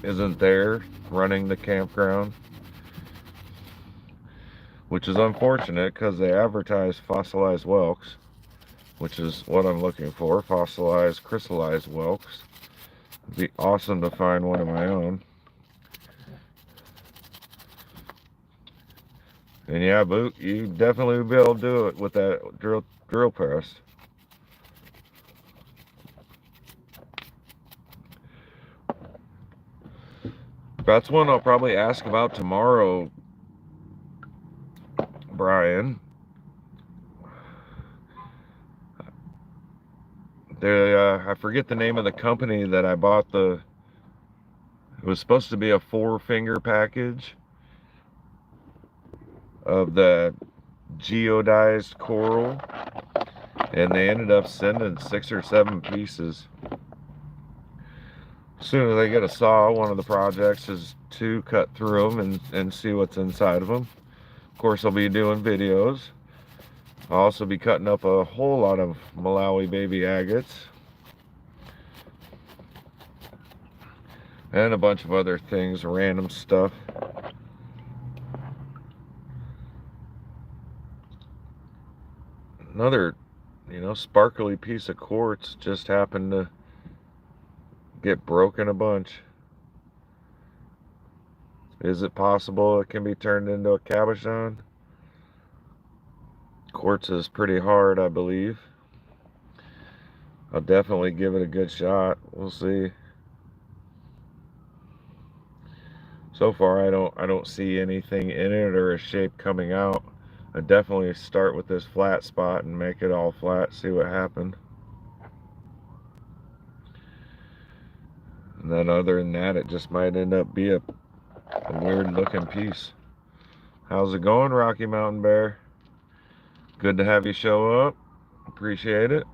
Speaker 1: isn't there running the campground. Which is unfortunate because they advertise fossilized whelks, which is what I'm looking for, fossilized crystallized whelks. It'd be awesome to find one of my own. And yeah, Boot, you definitely would be able to do it with that drill press. That's one I'll probably ask about tomorrow, Brian. I forget the name of the company that I bought it was supposed to be a 4-finger package of the geodized coral, and they ended up sending 6 or 7 pieces. As soon as I get a saw, one of the projects is to cut through them and see what's inside of them. Of course, I'll be doing videos. I'll also be cutting up a whole lot of Malawi baby agates and a bunch of other things, random stuff. Another, sparkly piece of quartz just happened to get broken a bunch. Is it possible it can be turned into a cabochon? Quartz is pretty hard, I believe. I'll definitely give it a good shot. We'll see. So far, I don't see anything in it or a shape coming out. I definitely start with this flat spot and make it all flat, see what happened. And then other than that, it just might end up be a weird looking piece. How's it going, Rocky Mountain Bear? Good to have you show up. Appreciate it.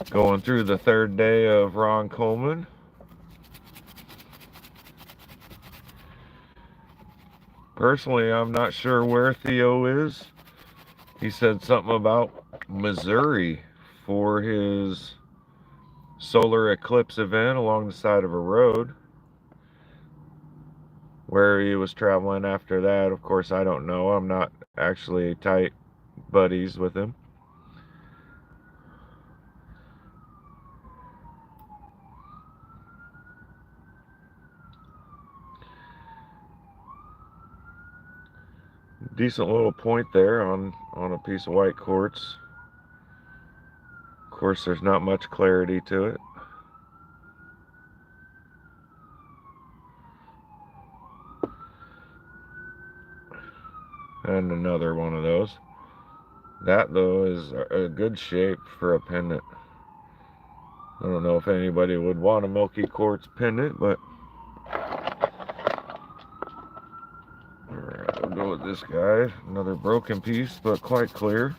Speaker 1: Going through the 3rd day of Ron Colman. Personally, I'm not sure where Theo is. He said something about Missouri for his solar eclipse event along the side of a road. Where he was traveling after that, of course, I don't know. I'm not actually tight buddies with him. Decent little point there on a piece of white quartz. Of course, there's not much clarity to it. And another one of those. That, though, is a good shape for a pendant. I don't know if anybody would want a milky quartz pendant, but alright, we'll go with this guy. Another broken piece, but quite clear.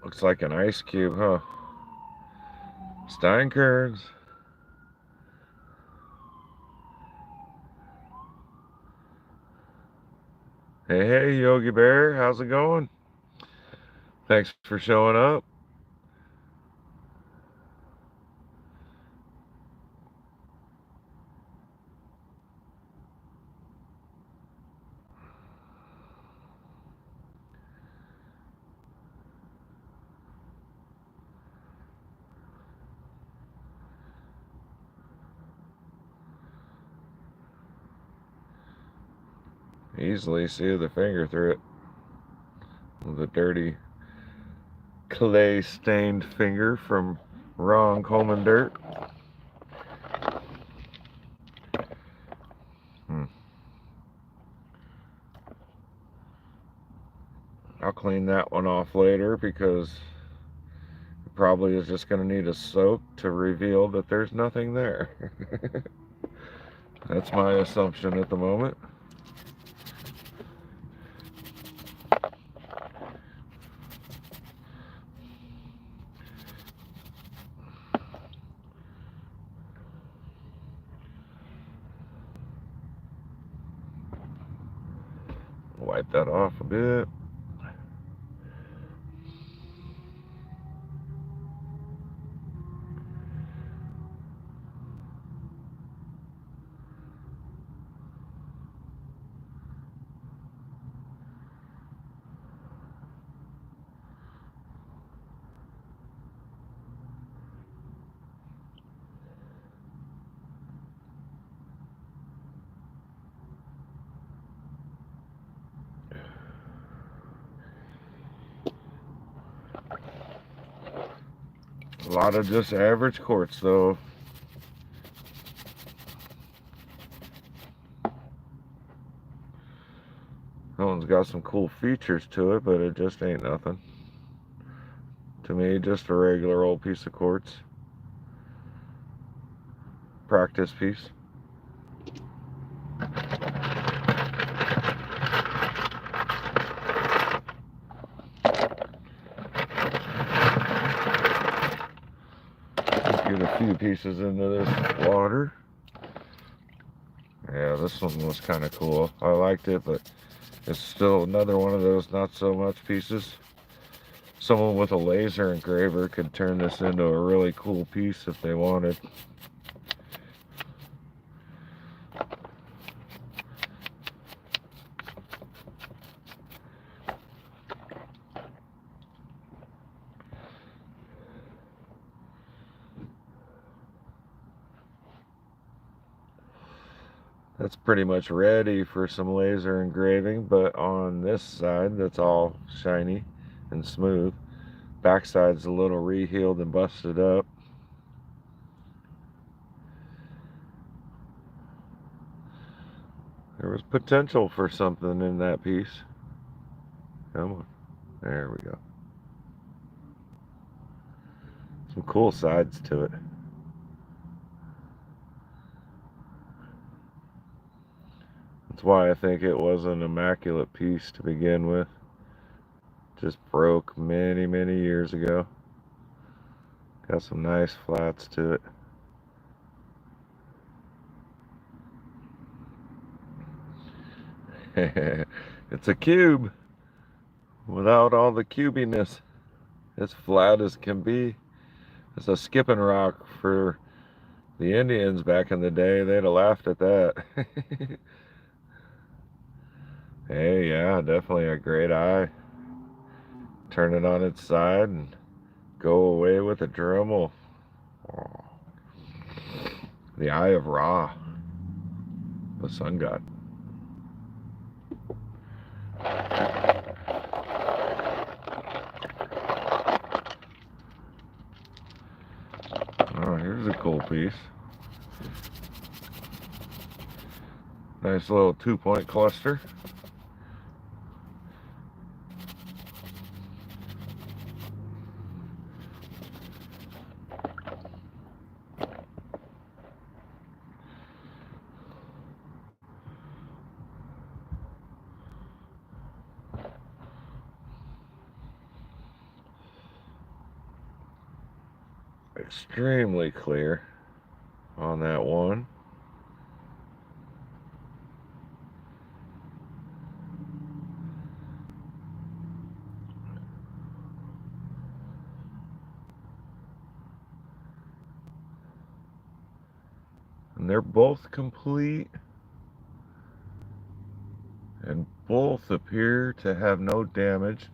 Speaker 1: Looks like an ice cube, huh? Steinkerns. Hey, Yogi Bear, how's it going? Thanks for showing up. Easily see the finger through it. The dirty clay stained finger from Ron Colman dirt. I'll clean that one off later because it probably is just going to need a soak to reveal that there's nothing there. That's my assumption at the moment. Wipe that off a bit. A lot of just average quartz though. That one's got some cool features to it, but it just ain't nothing. To me, just a regular old piece of quartz. Practice piece. Let's get a few pieces into this water. Yeah, this one was kind of cool. I liked it, but it's still another one of those not so much pieces. Someone with a laser engraver could turn this into a really cool piece if they wanted. That's pretty much ready for some laser engraving, but on this side that's all shiny and smooth. Backside's a little rehealed and busted up. There was potential for something in that piece. Come on. There we go. Some cool sides to it. That's why I think it was an immaculate piece to begin with. Just broke many, many years ago. Got some nice flats to it. It's a cube without all the cubiness. As flat as can be. It's a skipping rock for the Indians back in the day. They'd have laughed at that. Hey, yeah, definitely a great eye. Turn it on its side and go away with a Dremel. Oh. The Eye of Ra, the sun god. Oh, here's a cool piece. Nice little 2-point cluster. Extremely clear on that one. And they're both complete, and both appear to have no damage,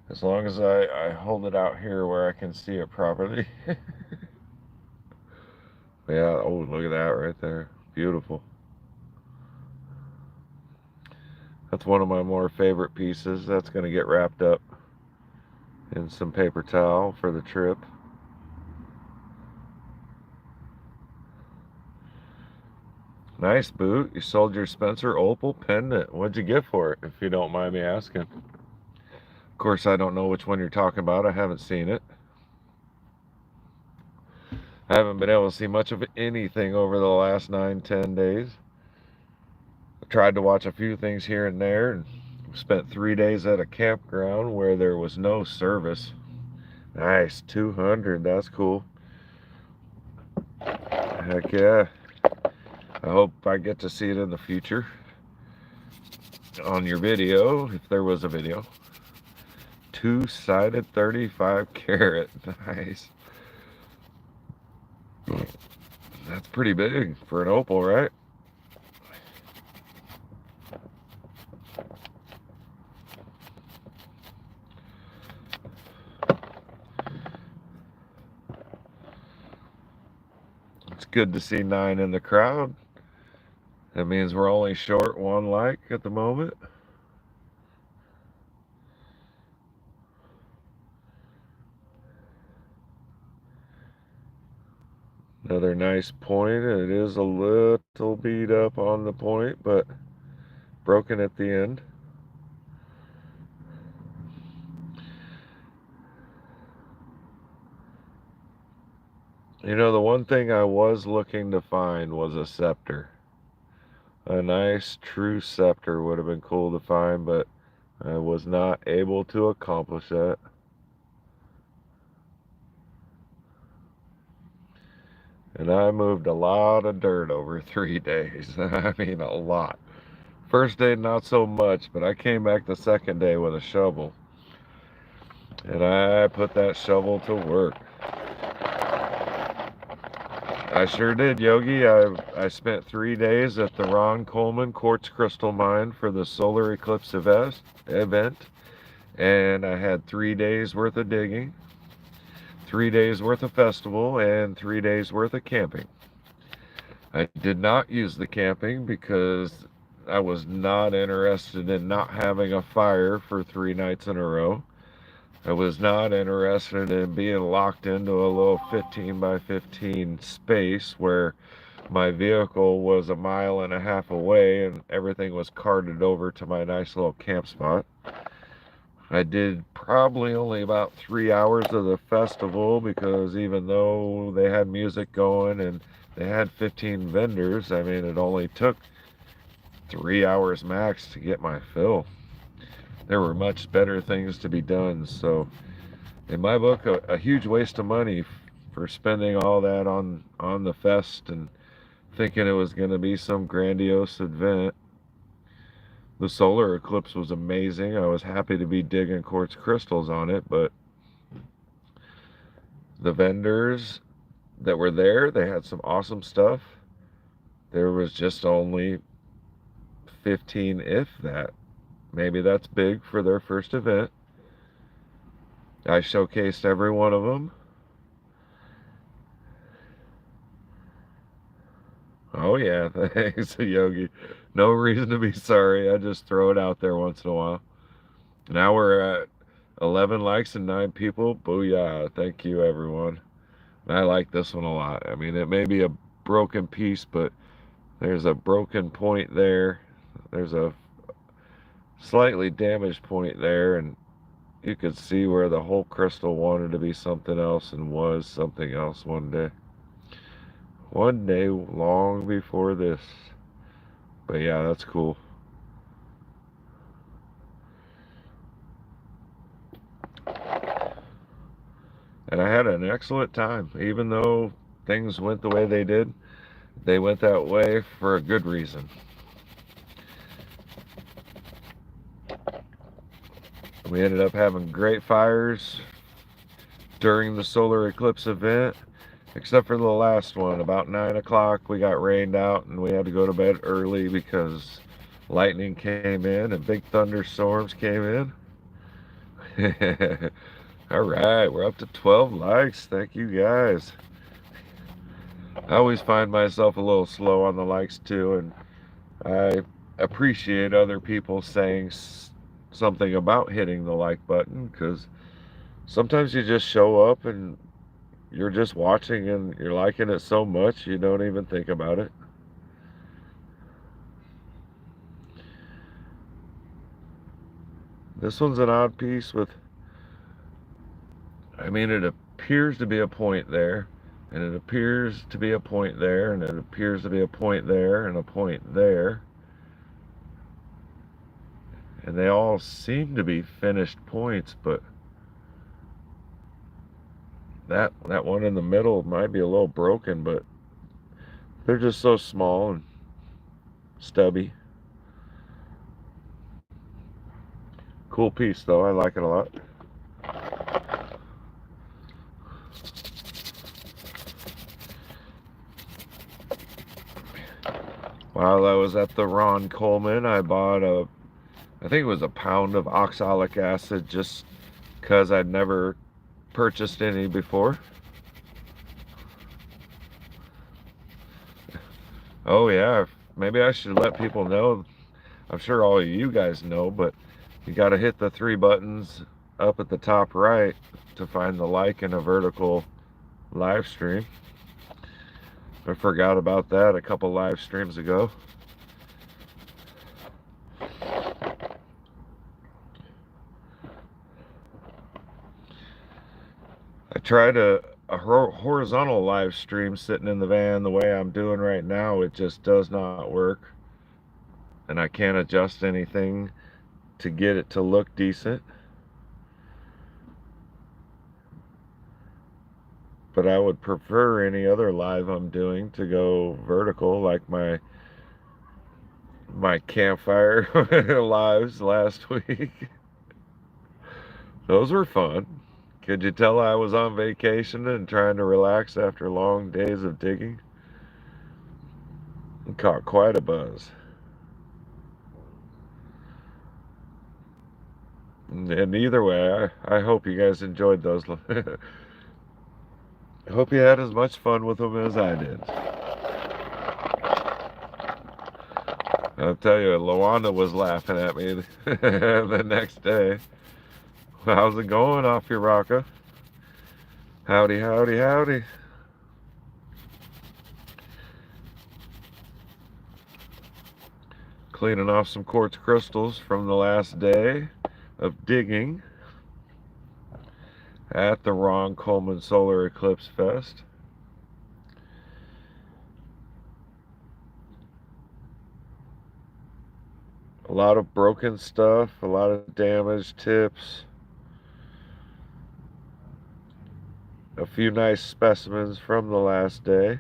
Speaker 1: as long as I hold it out here where I can see it properly. Yeah, oh, look at that right there. Beautiful. That's one of my more favorite pieces. That's going to get wrapped up in some paper towel for the trip. Nice boot. You sold your Spencer Opal pendant. What'd you get for it, if you don't mind me asking? Of course, I don't know which one you're talking about. I haven't seen it. I haven't been able to see much of anything over the last 9-10 days. I tried to watch a few things here and there, and spent 3 days at a campground where there was no service. Nice, 200. That's cool. Heck yeah. I hope I get to see it in the future on your video, if there was a video. 2-sided 35 carat. Nice. That's pretty big for an opal, right? It's good to see 9 in the crowd. That means we're only short 1 like at the moment. Another nice point. It is a little beat up on the point, but broken at the end. You know, the one thing I was looking to find was a scepter. A nice true scepter would have been cool to find, but I was not able to accomplish that. And I moved a lot of dirt over 3 days. I mean, a lot. First day, not so much, but I came back the second day with a shovel. And I put that shovel to work. I sure did, Yogi. I spent 3 days at the Ron Colman quartz crystal mine for the solar eclipse event. And I had 3 days worth of digging, 3 days worth of festival, and 3 days worth of camping. I did not use the camping because I was not interested in not having a fire for 3 nights in a row. I was not interested in being locked into a little 15 by 15 space where my vehicle was a mile and a half away and everything was carted over to my nice little camp spot. I did probably only about 3 hours of the festival because even though they had music going and they had 15 vendors, I mean, it only took 3 hours max to get my fill. There were much better things to be done. So in my book, a huge waste of money for spending all that on the fest and thinking it was going to be some grandiose event. The solar eclipse was amazing. I was happy to be digging quartz crystals on it, but the vendors that were there, they had some awesome stuff. There was just only 15, if that. Maybe that's big for their first event. I showcased every one of them. Oh yeah, thanks, Yogi. No reason to be sorry. I just throw it out there once in a while. Now we're at 11 likes and 9 people. Booyah. Thank you, everyone. I like this one a lot. I mean, it may be a broken piece, but there's a broken point there. There's a slightly damaged point there, and you could see where the whole crystal wanted to be something else and was something else one day. One day long before this. But yeah, that's cool. And I had an excellent time. Even though things went the way they did, they went that way for a good reason. We ended up having great fires during the solar eclipse event, except for the last one. About 9 o'clock, we got rained out and we had to go to bed early because lightning came in and big thunderstorms came in. All right, we're up to 12 likes. Thank you guys. I always find myself a little slow on the likes too, and I appreciate other people saying something about hitting the like button, because sometimes you just show up and you're just watching and you're liking it so much you don't even think about it. This one's an odd piece with, I mean, it appears to be a point there, and it appears to be a point there, and it appears to be a point there, and a point there. And they all seem to be finished points, but that one in the middle might be a little broken, but they're just so small and stubby. Cool piece though, I like it a lot. While I was at the Ron Colman, I bought I think it was a pound of oxalic acid just because I'd never purchased any before. Oh yeah, maybe I should let people know. I'm sure all of you guys know, but you got to hit the 3 buttons up at the top right to find the like in a vertical live stream. I forgot about that a couple live streams ago. I tried a horizontal live stream sitting in the van the way I'm doing right now. It just does not work. And I can't adjust anything to get it to look decent. But I would prefer any other live I'm doing to go vertical, like my campfire lives last week. Those were fun. Could you tell I was on vacation and trying to relax after long days of digging? And caught quite a buzz. And either way, I hope you guys enjoyed those. I hope you had as much fun with them as I did. I'll tell you, Luanda was laughing at me the next day. How's it going off your rocka? Howdy, howdy, howdy. Cleaning off some quartz crystals from the last day of digging at the Ron Colman Solar Eclipse Fest. A lot of broken stuff, a lot of damaged tips. A few nice specimens from the last day.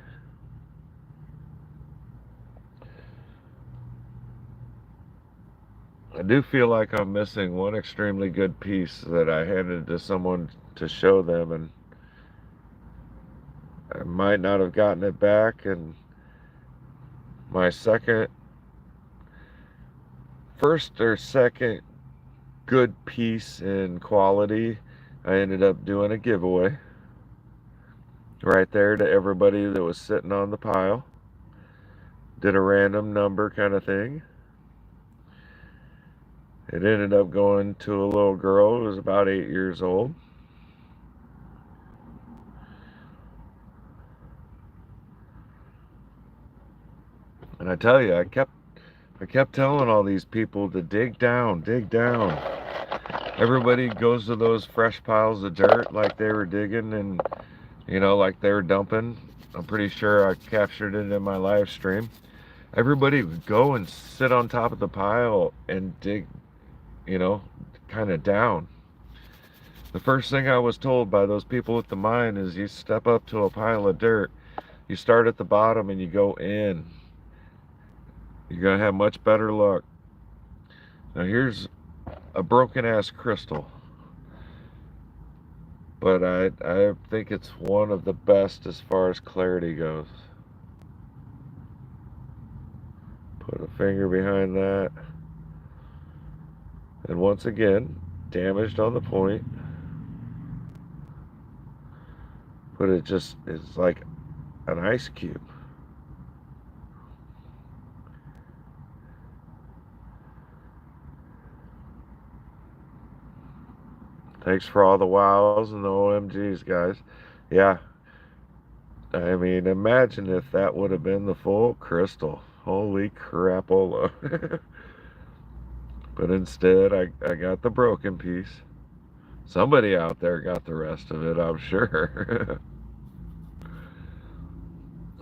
Speaker 1: I do feel like I'm missing one extremely good piece that I handed to someone to show them, and I might not have gotten it back. And my first or second good piece in quality, I ended up doing a giveaway right there to everybody that was sitting on the pile. Did a random number kind of thing. It ended up going to a little girl who was about 8 years old. And I tell you, I kept telling all these people to dig down, dig down. Everybody goes to those fresh piles of dirt like they were digging and, like they were dumping. I'm pretty sure I captured it in my live stream. Everybody would go and sit on top of the pile and dig, kind of down. The first thing I was told by those people at the mine is you step up to a pile of dirt, you start at the bottom and you go in. You're going to have much better luck. Now here's a broken ass crystal, but I think it's one of the best as far as clarity goes. Put a finger behind that, and once again, damaged on the point, but it's like an ice cube. Thanks for all the wows and the OMGs, guys. Yeah, I mean, imagine if that would have been the full crystal. Holy crapola. But instead, I got the broken piece. Somebody out there got the rest of it, I'm sure.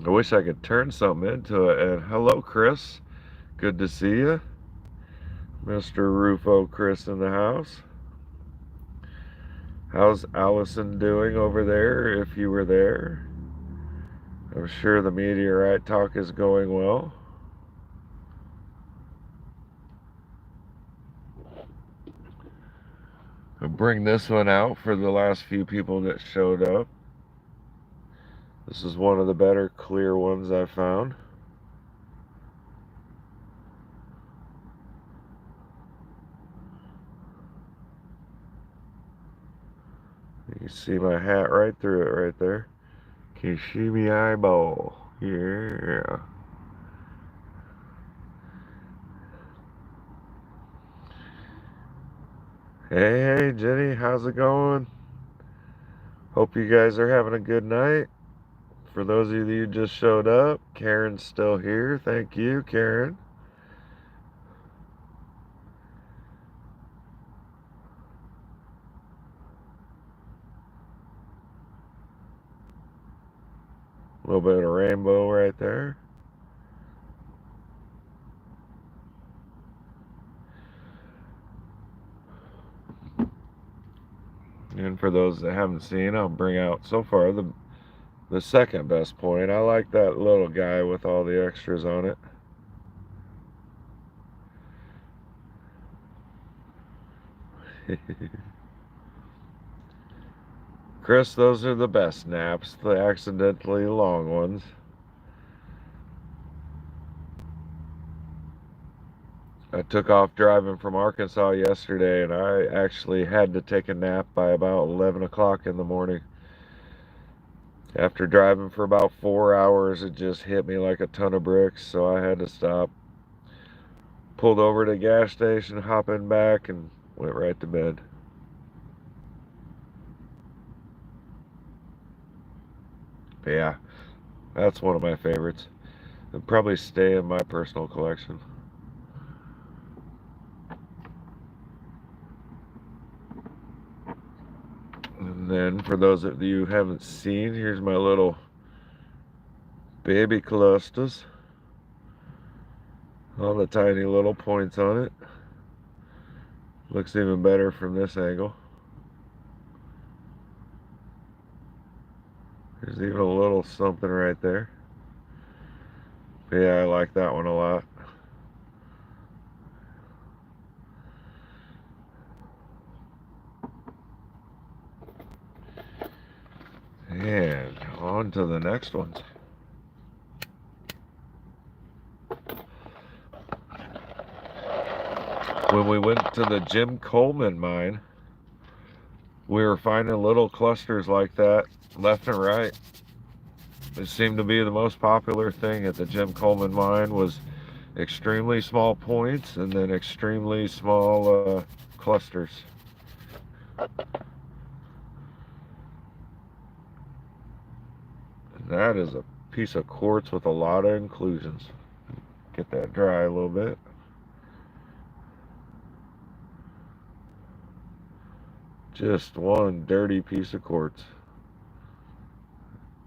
Speaker 1: I wish I could turn something into it. And hello, Chris. Good to see you. Mr. Rufo Chris in the house. How's Allison doing over there, if you were there? I'm sure the meteorite talk is going well. I'll bring this one out for the last few people that showed up. This is one of the better clear ones I found. You can see my hat right through it right there. Can you see me eyeball? Yeah. Hey, Jenny, how's it going? Hope you guys are having a good night. For those of you who just showed up, Karen's still here. Thank you, Karen. A little bit of rainbow right there. And for those that haven't seen, I'll bring out so far the second best point. I like that little guy with all the extras on it. Chris, those are the best naps, the accidentally long ones. I took off driving from Arkansas yesterday, and I actually had to take a nap by about 11 o'clock in the morning. After driving for about 4 hours, it just hit me like a ton of bricks, so I had to stop. Pulled over to the gas station, hopping back, and went right to bed. But yeah, that's one of my favorites. It'll probably stay in my personal collection. And then for those of you who haven't seen, here's my little baby clusters. All the tiny little points on it. Looks even better from this angle. There's even a little something right there. But yeah, I like that one a lot. And on to the next ones. When we went to the Jim Colman mine, we were finding little clusters like that left and right. It seemed to be the most popular thing at the Jim Colman mine was extremely small points and then extremely small clusters. And that is a piece of quartz with a lot of inclusions. Get that dry a little bit. Just one dirty piece of quartz.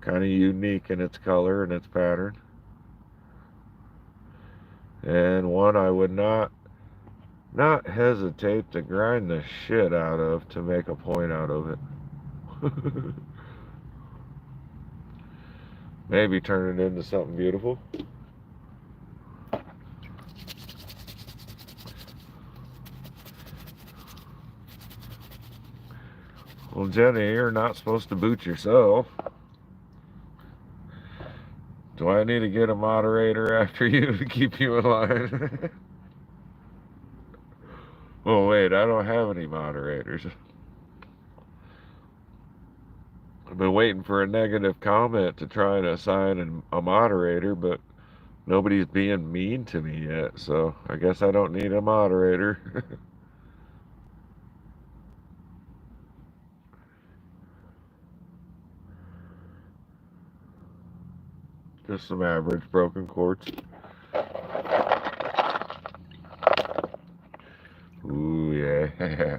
Speaker 1: Kind of unique in its color and its pattern. And one I would not hesitate to grind the shit out of to make a point out of it. Maybe turn it into something beautiful. Well, Jenny, you're not supposed to boot yourself. Do I need to get a moderator after you to keep you in line? Oh, wait, I don't have any moderators. I've been waiting for a negative comment to try and assign a moderator, but nobody's being mean to me yet, so I guess I don't need a moderator. Just some average broken quartz. Ooh, yeah.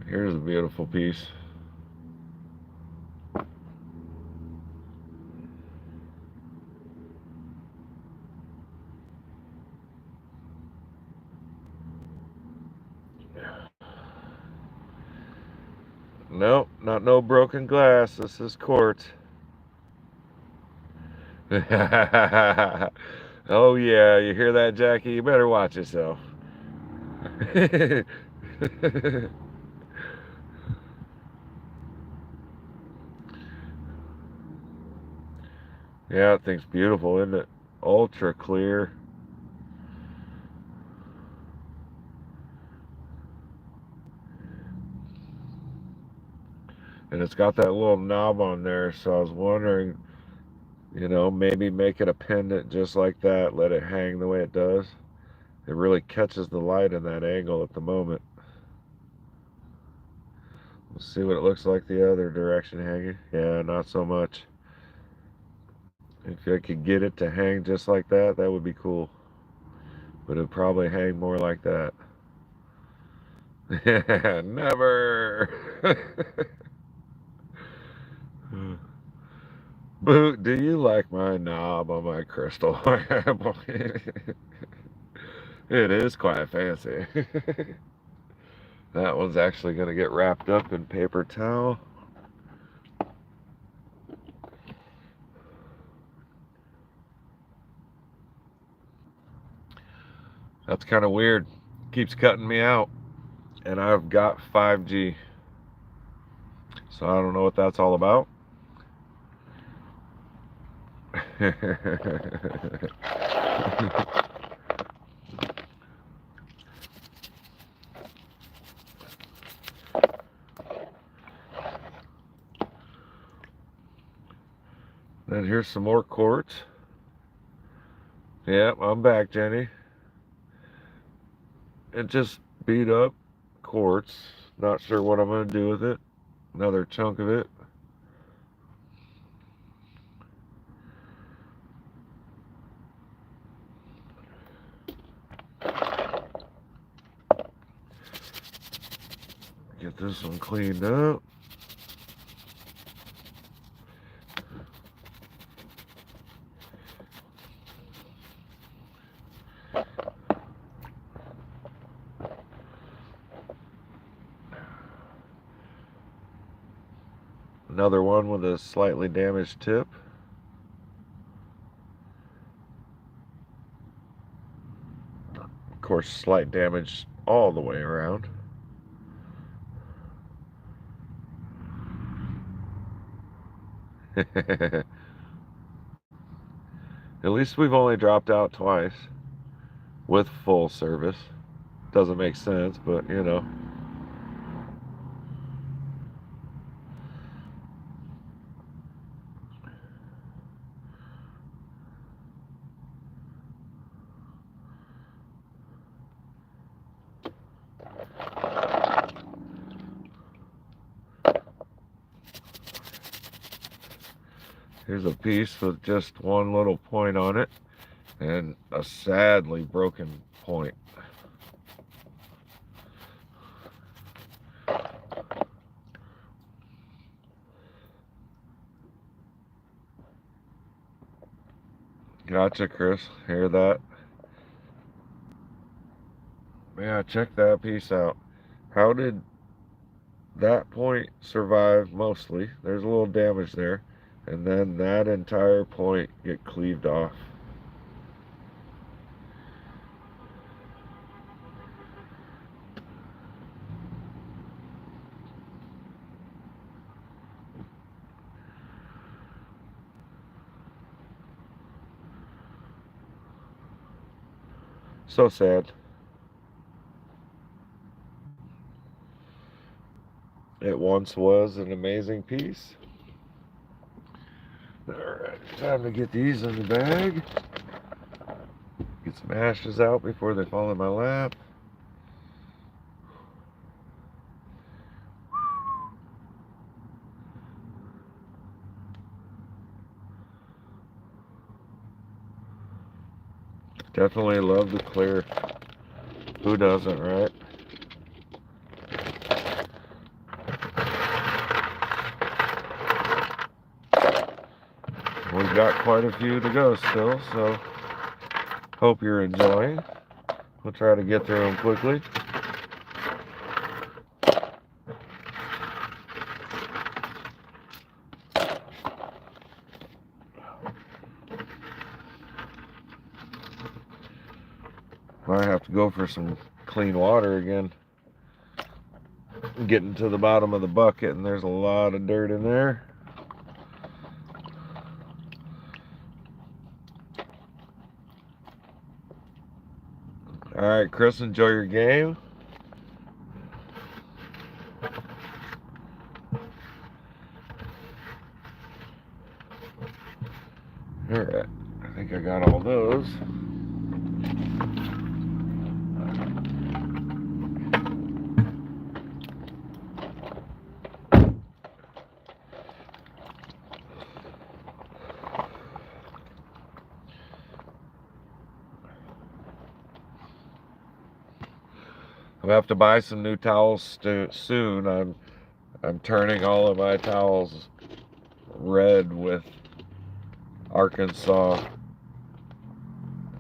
Speaker 1: Here's a beautiful piece. Nope, not no broken glass. This is quartz. Oh yeah, you hear that, Jackie? You better watch yourself. Yeah, that thing's beautiful, isn't it? Ultra clear. And it's got that little knob on there, so I was wondering You know, maybe make it a pendant just like that. Let it hang the way it does. It really catches the light in that angle at the moment. We'll see what it looks like the other direction hanging. Yeah, not so much. If I could get it to hang just like that, that would be cool. But it'd probably hang more like that. Never! Boot, do you like my knob on my crystal? It is quite fancy. That one's actually going to get wrapped up in paper towel. That's kind of weird. Keeps cutting me out. And I've got 5G. So I don't know what that's all about. Then here's some more quartz. Yep, I'm back, Jenny. It just beat up quartz. Not sure what I'm going to do with it. Another chunk of it. Get this one cleaned up. Another one with a slightly damaged tip. Of course, slight damage all the way around. At least we've only dropped out twice with full service. Doesn't make sense, but you know. Here's a piece with just one little point on it and a sadly broken point. Gotcha, Chris. Hear that? Yeah, check that piece out. How did that point survive mostly? There's a little damage there. And then that entire point get cleaved off. So sad. It once was an amazing piece. Alright, time to get these in the bag. Get some ashes out before they fall in my lap. Definitely love the clear. Who doesn't, right? We've got quite a few to go still, so hope you're enjoying. We'll try to get through them quickly. Might have to go for some clean water again. Getting to the bottom of the bucket, and there's a lot of dirt in there. Alright, Chris, enjoy your game. I'll have to buy some new towels soon. I'm turning all of my towels red with Arkansas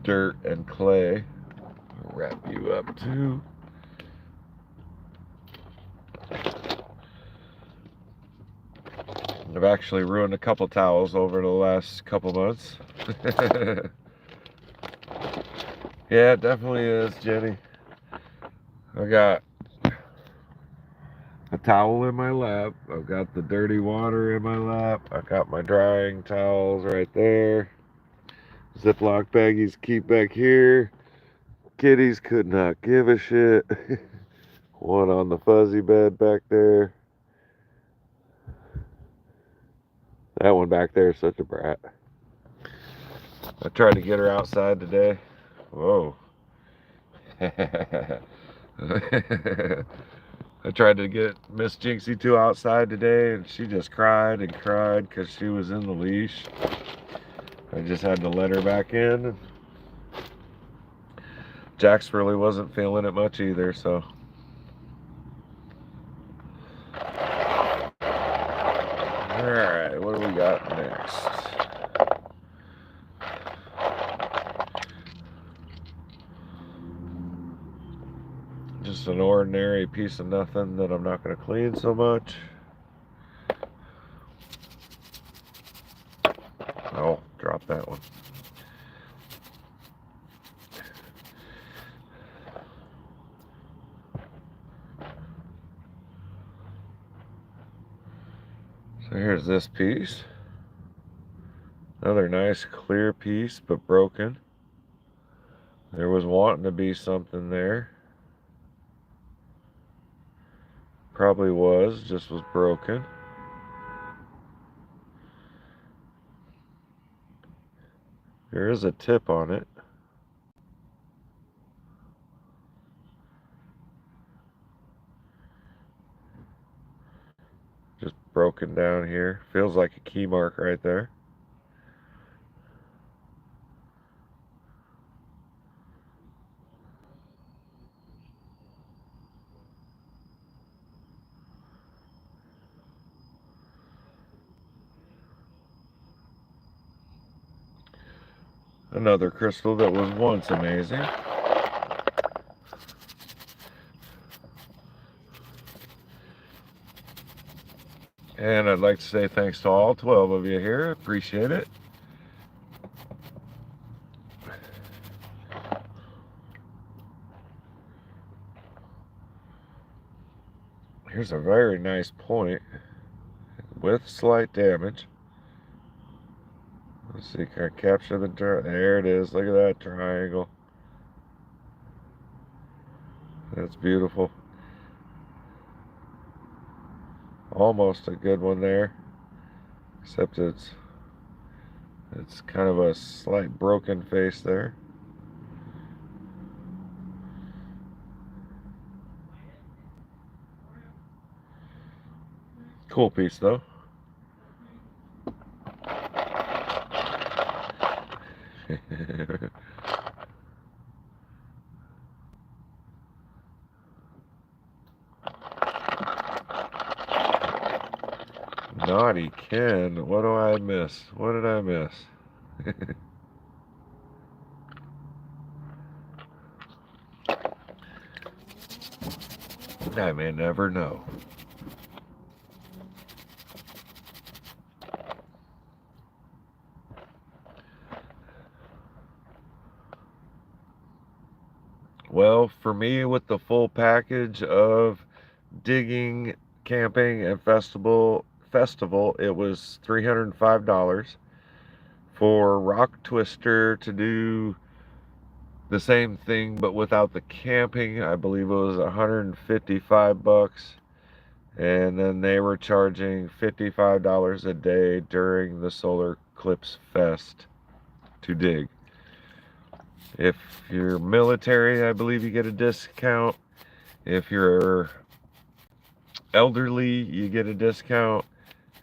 Speaker 1: dirt and clay. I'll wrap you up too. I've actually ruined a couple towels over the last couple months. Yeah, it definitely is, Jenny. I got a towel in my lap. I've got the dirty water in my lap. I've got my drying towels right there. Ziploc baggies keep back here. Kitties could not give a shit. One on the fuzzy bed back there. That one back there is such a brat. I tried to get her outside today. Whoa. I tried to get Miss Jinxie 2 outside today, and she just cried and cried because she was in the leash. I just had to let her back in. Jax really wasn't feeling it much either, so. Alright, what do we got next? Just an ordinary piece of nothing that I'm not going to clean so much. Oh, drop that one. So here's this piece. Another nice clear piece, but broken. There was wanting to be something there. Probably was, just was broken. There is a tip on it. Just broken down here. Feels like a key mark right there. Another crystal that was once amazing. And I'd like to say thanks to all 12 of you here. Appreciate it. Here's a very nice point with slight damage. Let's see, can I capture the there it is. Look at that triangle. That's beautiful. Almost a good one there, except it's kind of a slight broken face there. Cool piece though. Naughty Ken, what do I miss? What did I miss? I may never know. Well, for me, with the full package of digging, camping, and festival, it was $305. For Rock Twister to do the same thing but without the camping, I believe it was $155. And then they were charging $55 a day during the Solar Eclipse Fest to dig. If you're military, I believe you get a discount. If you're elderly, you get a discount.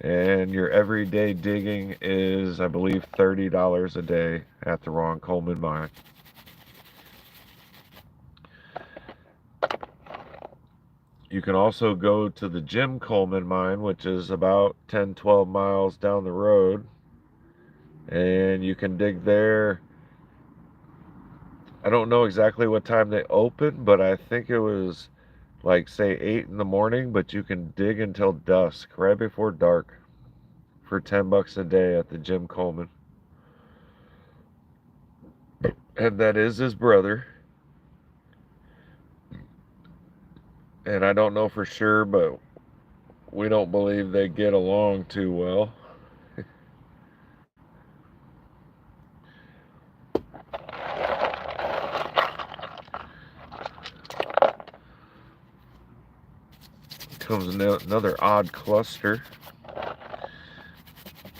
Speaker 1: And your everyday digging is, I believe, $30 a day at the Ron Colman mine. You can also go to the Jim Colman mine, which is about 10-12 miles down the road, and you can dig there. I don't know exactly what time they open, but I think it was like say 8 in the morning, but you can dig until dusk, right before dark, for $10 a day at the Jim Colman. And that is his brother. And I don't know for sure, but we don't believe they get along too well. Comes another odd cluster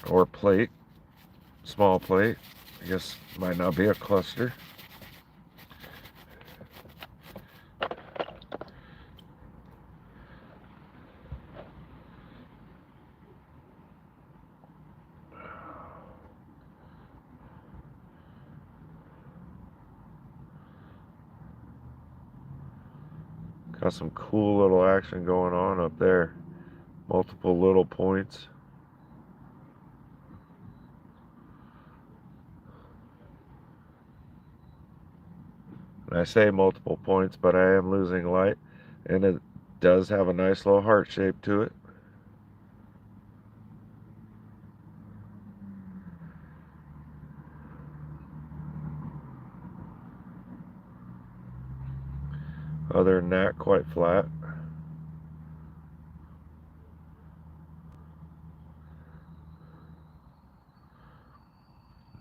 Speaker 1: or plate, small plate. I guess might not be a cluster. Got some cool little action going on up there. Multiple little points. And I say multiple points, but I am losing light. And it does have a nice little heart shape to it. Other than that, quite flat.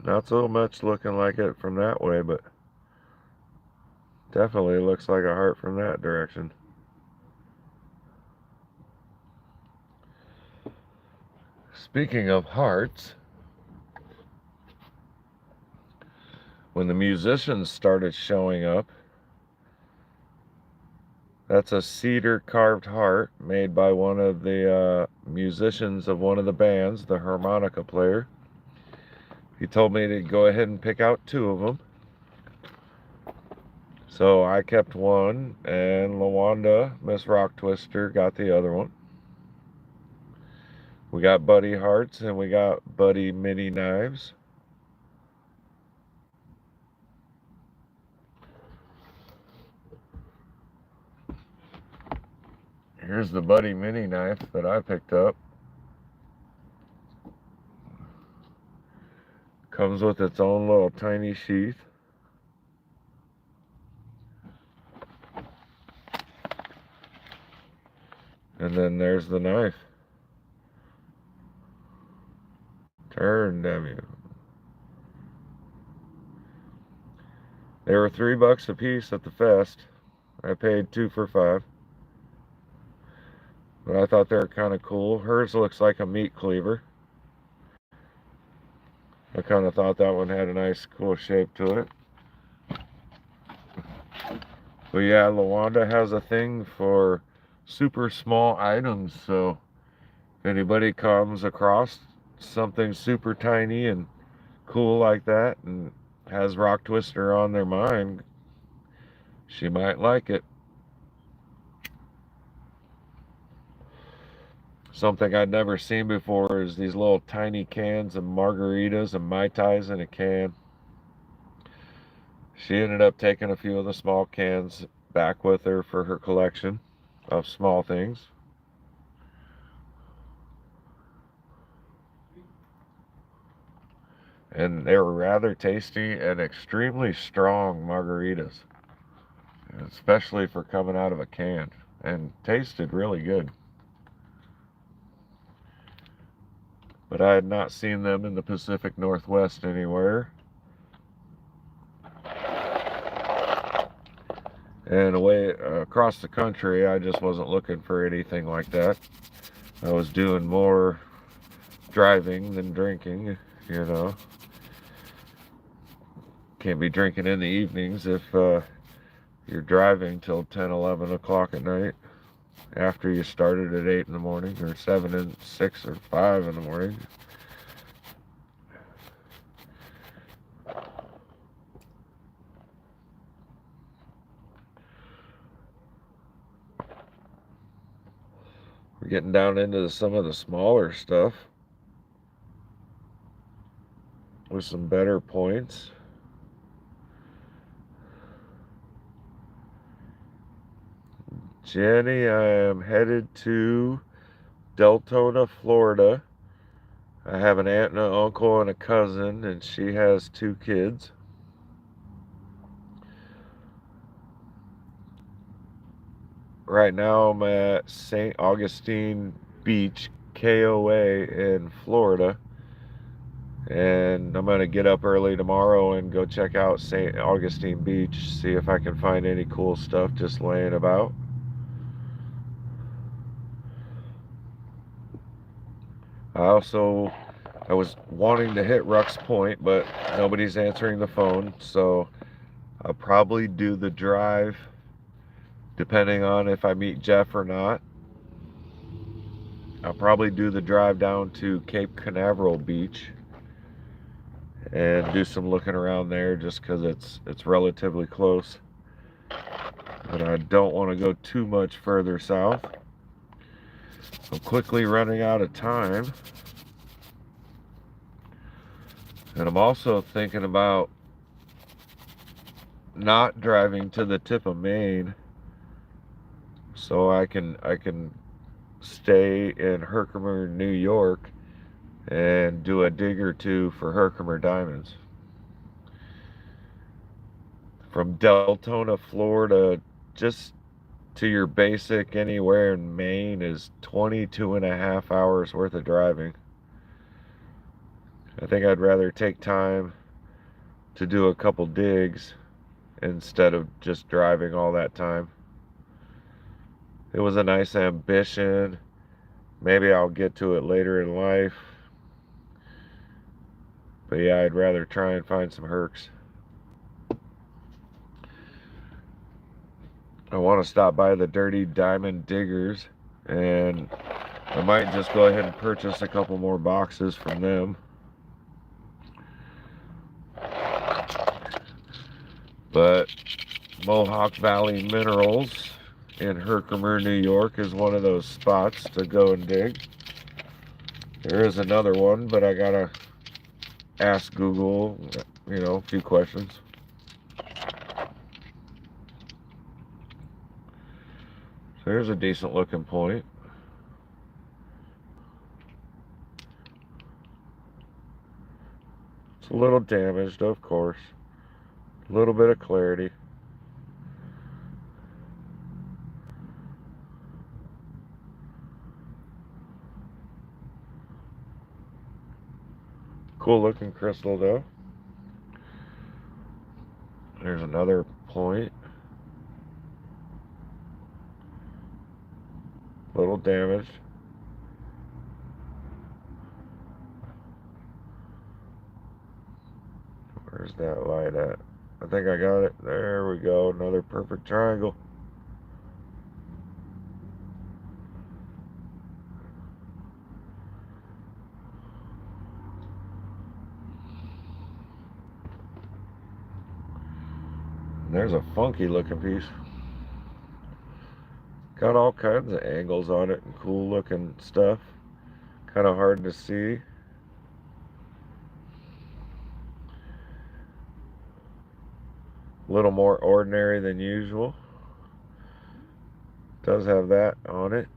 Speaker 1: Not so much looking like it from that way, but definitely looks like a heart from that direction. Speaking of hearts, when the musicians started showing up, that's a cedar carved heart made by one of the musicians of one of the bands, the harmonica player. He told me to go ahead and pick out 2 of them. So I kept one, and LaWanda, Miss Rock Twister, got the other one. We got Buddy hearts and we got Buddy mini knives. Here's the Buddy mini knife that I picked up. Comes with its own little tiny sheath. And then there's the knife. Turn, damn you. They were $3 a piece at the fest. I paid 2 for 5. But I thought they were kind of cool. Hers looks like a meat cleaver. I kind of thought that one had a nice, cool shape to it. But yeah, LaWanda has a thing for super small items. So if anybody comes across something super tiny and cool like that and has Rock Twister on their mind, she might like it. Something I'd never seen before is these little tiny cans of margaritas and Mai Tais in a can. She ended up taking a few of the small cans back with her for her collection of small things. And they were rather tasty and extremely strong margaritas, especially for coming out of a can, and tasted really good. But I had not seen them in the Pacific Northwest anywhere. And away across the country, I just wasn't looking for anything like that. I was doing more driving than drinking, you know. Can't be drinking in the evenings if you're driving till 10, 11 o'clock at night after you started at 8 in the morning, or 7 and 6 or 5 in the morning. We're getting down into some of the smaller stuff with some better points. Jenny, I am headed to Deltona, Florida. I have an aunt and an uncle and a cousin, and she has 2 kids. Right now I'm at St. Augustine Beach, KOA in Florida. And I'm going to get up early tomorrow and go check out St. Augustine Beach, see if I can find any cool stuff just laying about. I was wanting to hit Ruck's Point, but nobody's answering the phone, so I'll probably do the drive depending on if I meet Jeff or not. I'll probably do the drive down to Cape Canaveral Beach and do some looking around there just because it's relatively close. But I don't want to go too much further south. I'm quickly running out of time. And I'm also thinking about not driving to the tip of Maine so I can stay in Herkimer, New York and do a dig or two for Herkimer diamonds. From Deltona, Florida, just to your basic anywhere in Maine is 22.5 hours worth of driving. I think I'd rather take time to do a couple digs instead of just driving all that time. It was a nice ambition. Maybe I'll get to it later in life. But yeah, I'd rather try and find some hercs. I want to stop by the Dirty Diamond Diggers, and I might just go ahead and purchase a couple more boxes from them. But Mohawk Valley Minerals in Herkimer, New York is one of those spots to go and dig. There is another one, but I gotta ask Google, a few questions. So here's a decent looking point. It's a little damaged, of course. A little bit of clarity. Cool looking crystal though. There's another point. A little damaged. Where's that light at? I think I got it. There we go. Another perfect triangle. And there's a funky looking piece. Got all kinds of angles on it and cool looking stuff. Kind of hard to see. A little more ordinary than usual. Does have that on it.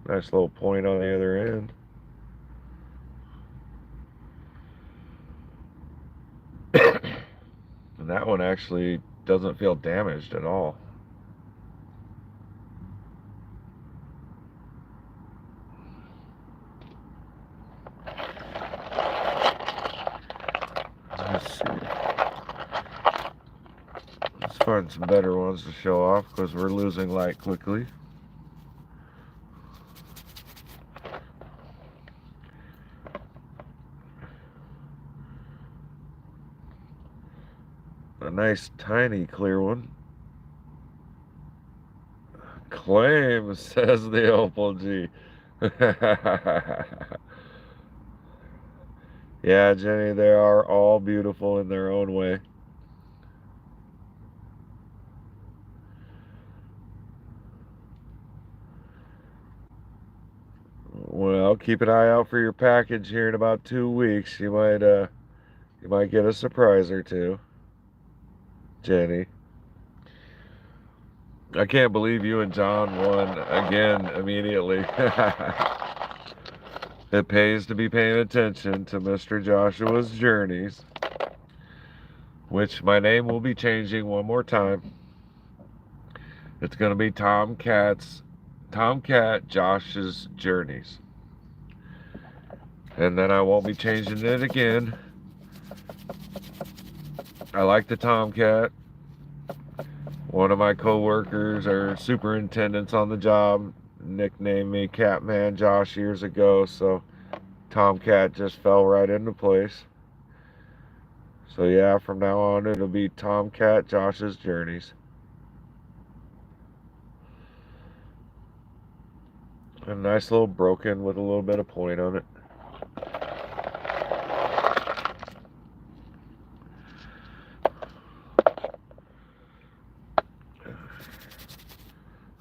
Speaker 1: Nice little point on the other end. And that one actually doesn't feel damaged at all. Let's see. Let's find some better ones to show off because we're losing light quickly. A nice tiny clear one. Claim, says the Opal G. Yeah, Jenny, they are all beautiful in their own way. Well, keep an eye out for your package here in about 2 weeks. You might get a surprise or two, Jenny. I can't believe you and John won again immediately. It pays to be paying attention to Mr. Joshua's journeys, which my name will be changing one more time. It's going to be Tomcat Josh's Journeys. And then I won't be changing it again. I like the Tomcat. One of my co-workers or superintendents on the job nicknamed me Catman Josh years ago, so Tomcat just fell right into place. So yeah, from now on it'll be Tomcat Josh's Journeys. A nice little broken with a little bit of point on it.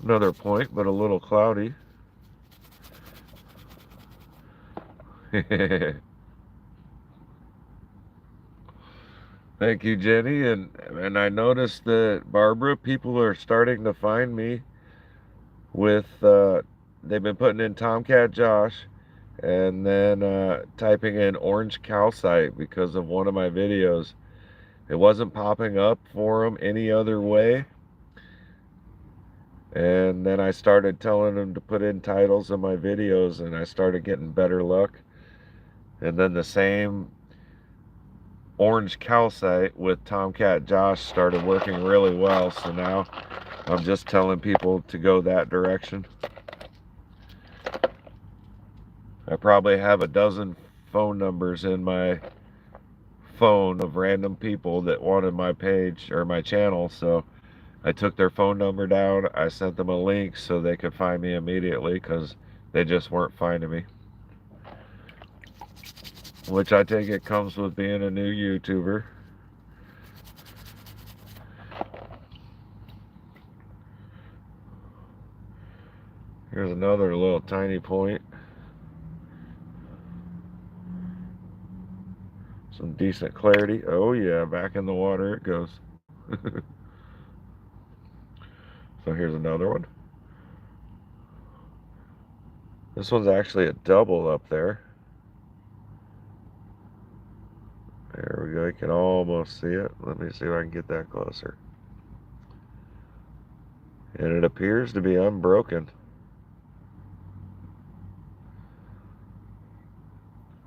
Speaker 1: Another point, but a little cloudy. Thank you, Jenny. And I noticed that, Barbara, people are starting to find me with, they've been putting in Tomcat Josh and then typing in orange calcite because of one of my videos. It wasn't popping up for them any other way. And then I started telling them to put in titles of my videos, and I started getting better luck. And then the same orange calcite with Tomcat Josh started working really well. So now I'm just telling people to go that direction. I probably have a dozen phone numbers in my phone of random people that wanted my page or my channel, so I took their phone number down. I sent them a link so they could find me immediately because they just weren't finding me. Which I take it comes with being a new YouTuber. Here's another little tiny point. Some decent clarity. Oh yeah, back in the water it goes. So here's another one. This one's actually a double up there. There we go, you can almost see it. Let me see if I can get that closer. And it appears to be unbroken,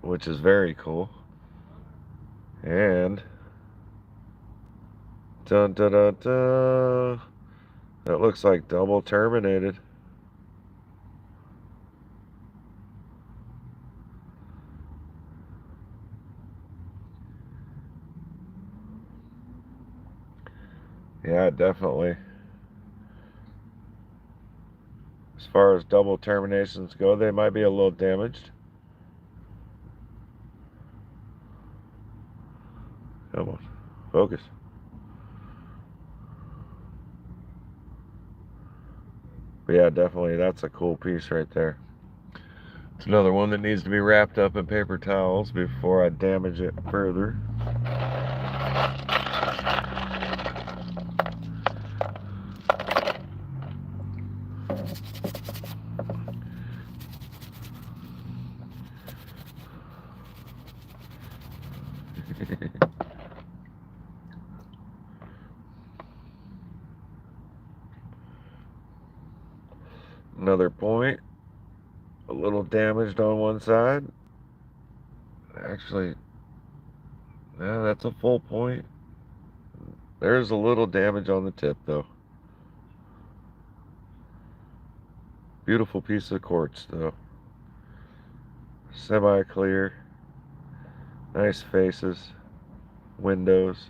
Speaker 1: which is very cool. And dun dun dun dun, that looks like double terminated. Yeah, definitely. As far as double terminations go, they might be a little damaged. Come on, focus. But yeah, definitely, that's a cool piece right there. It's another one that needs to be wrapped up in paper towels before I damage it further. Another point, a little damaged on one side. Actually, yeah, that's a full point. There's a little damage on the tip though. Beautiful piece of quartz though. Semi-clear. Nice faces. Windows.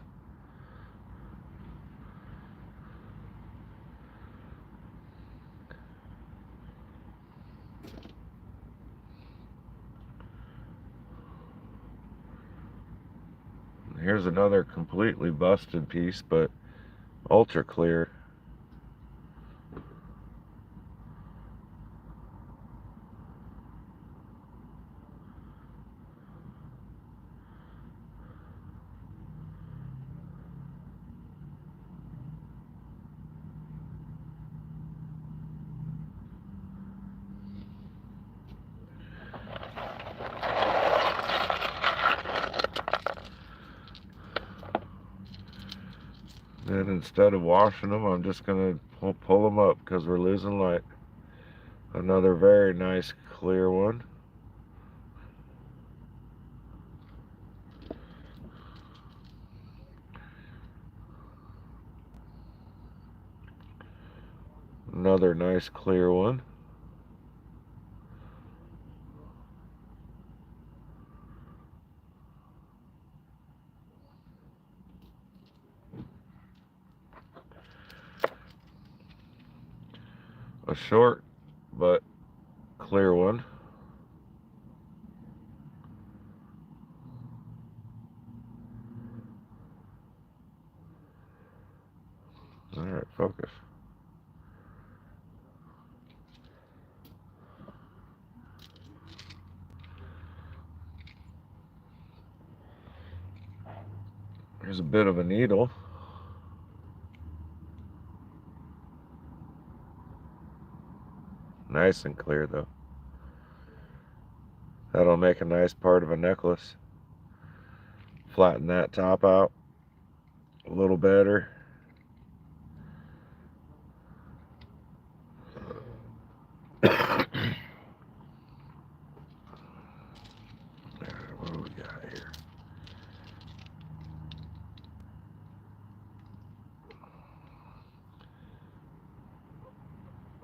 Speaker 1: Here's another completely busted piece, but ultra clear. instead of washing them, I'm just going to pull them up because we're losing light. Another very nice clear one. Another nice clear one. A short but clear one. Alright, focus. There's a bit of a needle. Nice and clear though. That'll make a nice part of a necklace. Flatten that top out a little better. What do we got here?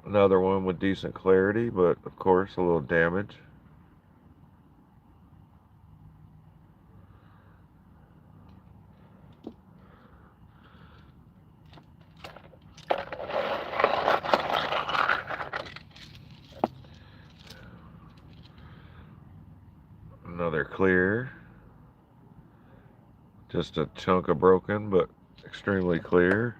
Speaker 1: Another one with decent clarity, but of course a little damage. Another clear. Just a chunk of broken, but extremely clear.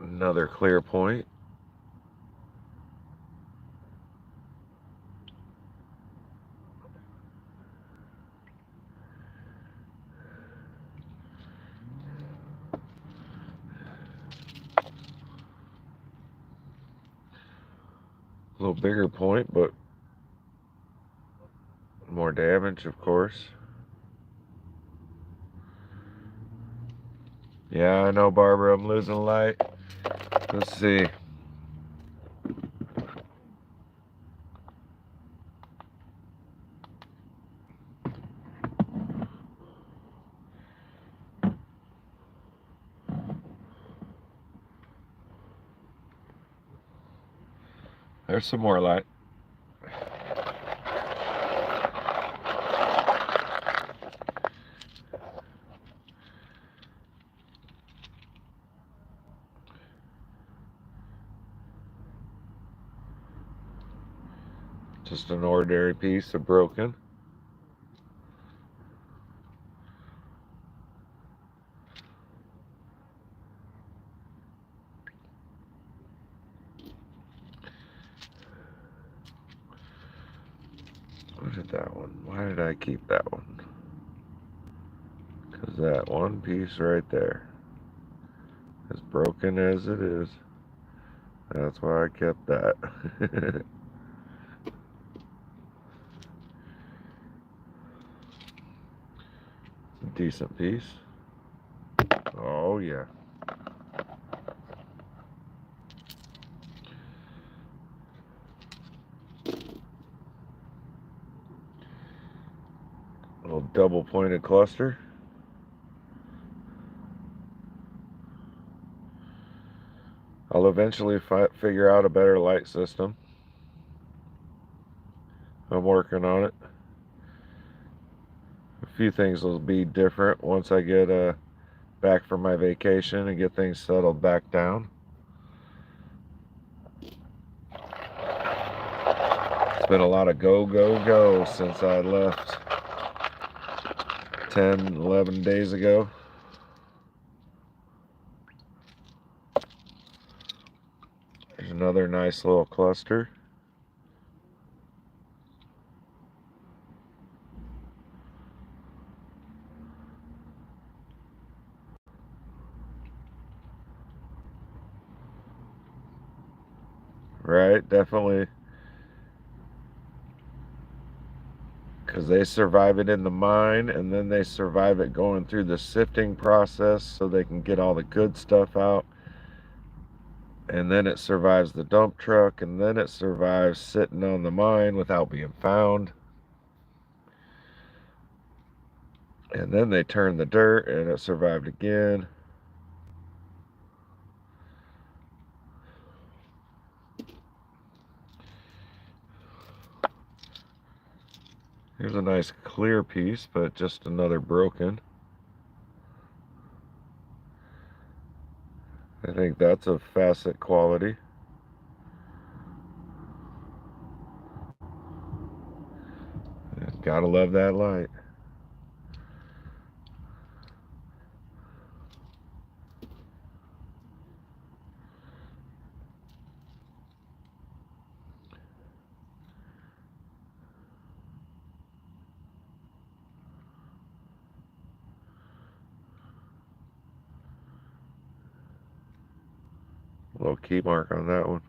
Speaker 1: Another clear point. A little bigger point, but more damage, of course. Yeah, I know, Barbara, I'm losing light. Let's see. There's some more light. Just an ordinary piece of broken. What did that one? Why did I keep that one? Because that one piece right there, as broken as it is, that's why I kept that. Decent piece. Oh yeah. A little double pointed cluster. I'll eventually figure out a better light system. I'm working on it. A few things will be different once I get back from my vacation and get things settled back down. It's been a lot of go, go, go since I left 10, 11 days ago. There's another nice little cluster. Right, definitely. Because because they survive it in the mine, and then they survive it going through the sifting process so they can get all the good stuff out, and then it survives the dump truck, and then it survives sitting on the mine without being found, and then they turn the dirt and it survived again. Here's a nice clear piece, but just another broken. I think that's a facet quality. Gotta love that light. A little key mark on that one.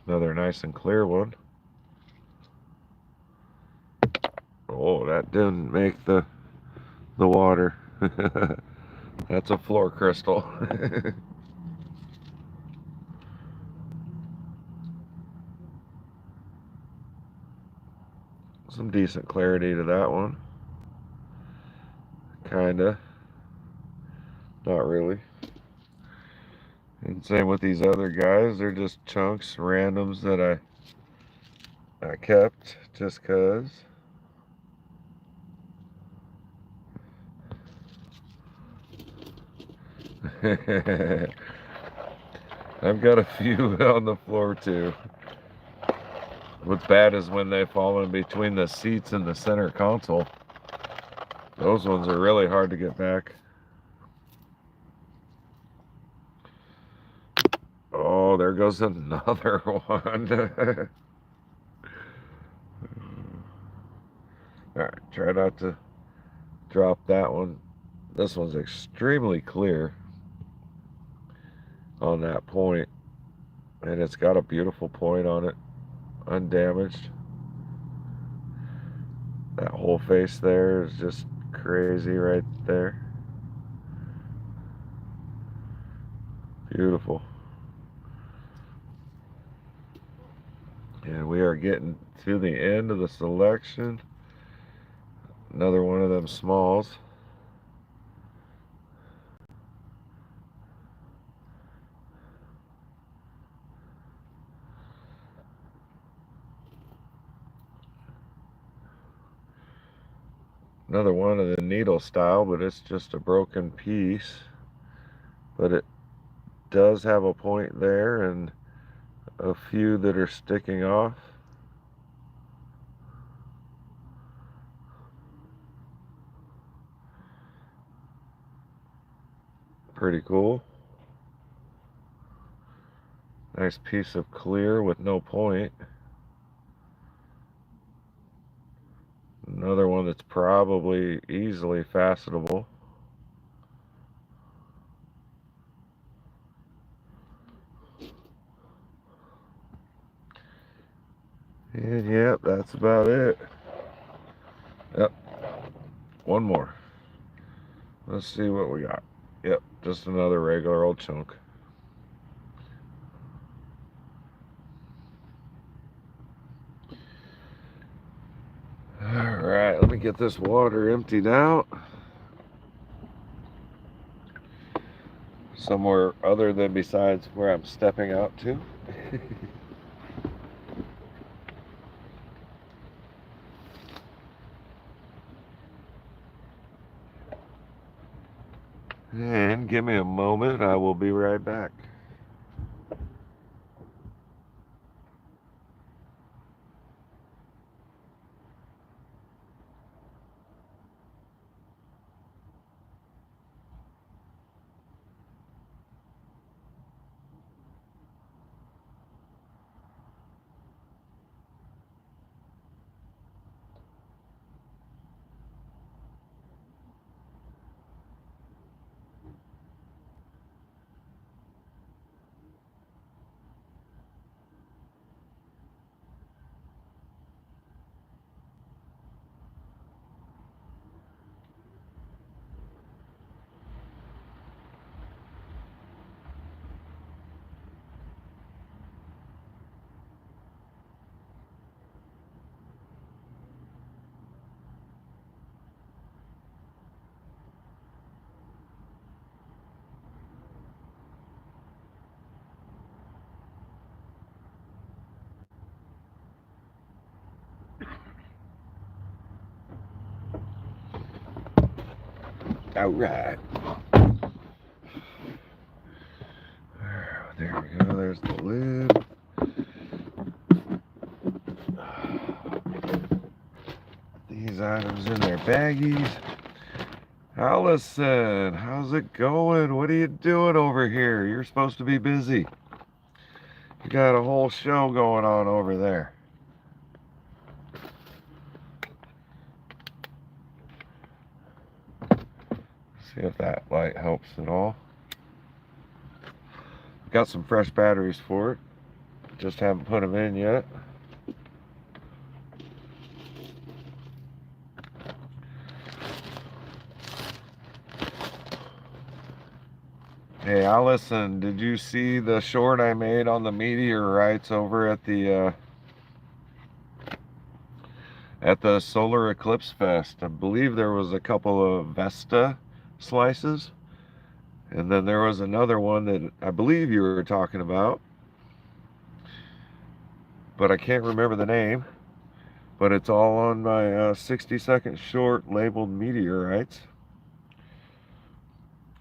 Speaker 1: Another nice and clear one. Oh, that didn't make the water. That's a floor crystal. Some decent clarity to that one. Kinda. Not really. And same with these other guys. They're just chunks, randoms that I kept just cause. I've got a few on the floor too. What's bad is when they fall in between the seats and the center console. Those ones are really hard to get back. Oh, there goes another one. Alright, try not to drop that one. This one's extremely clear on that point, and it's got a beautiful point on it, undamaged. That whole face there is just crazy right there. Beautiful. And we are getting to the end of the selection. Another one of them smalls. Another one of the needle style, but it's just a broken piece. But it does have a point there and a few that are sticking off. Pretty cool. Nice piece of clear with no point. Another one that's probably easily facettable. And yep, that's about it. Yep. One more. Let's see what we got. Yep, just another regular old chunk. Alright, let me get this water emptied out. Somewhere other than besides where I'm stepping out to. And give me a moment, I will be right back. All right. There we go. There's the lid. These items in their baggies. Allison, how's it going? What are you doing over here? You're supposed to be busy. You got a whole show going on over there. See if that light helps at all. Got some fresh batteries for it. Just haven't put them in yet. Hey Allison, did you see the short I made on the meteorites over at the Solar Eclipse Fest? I believe there was a couple of Vesta slices, and then there was another one that I believe you were talking about, but I can't remember the name. But it's all on my 60-second short labeled meteorites.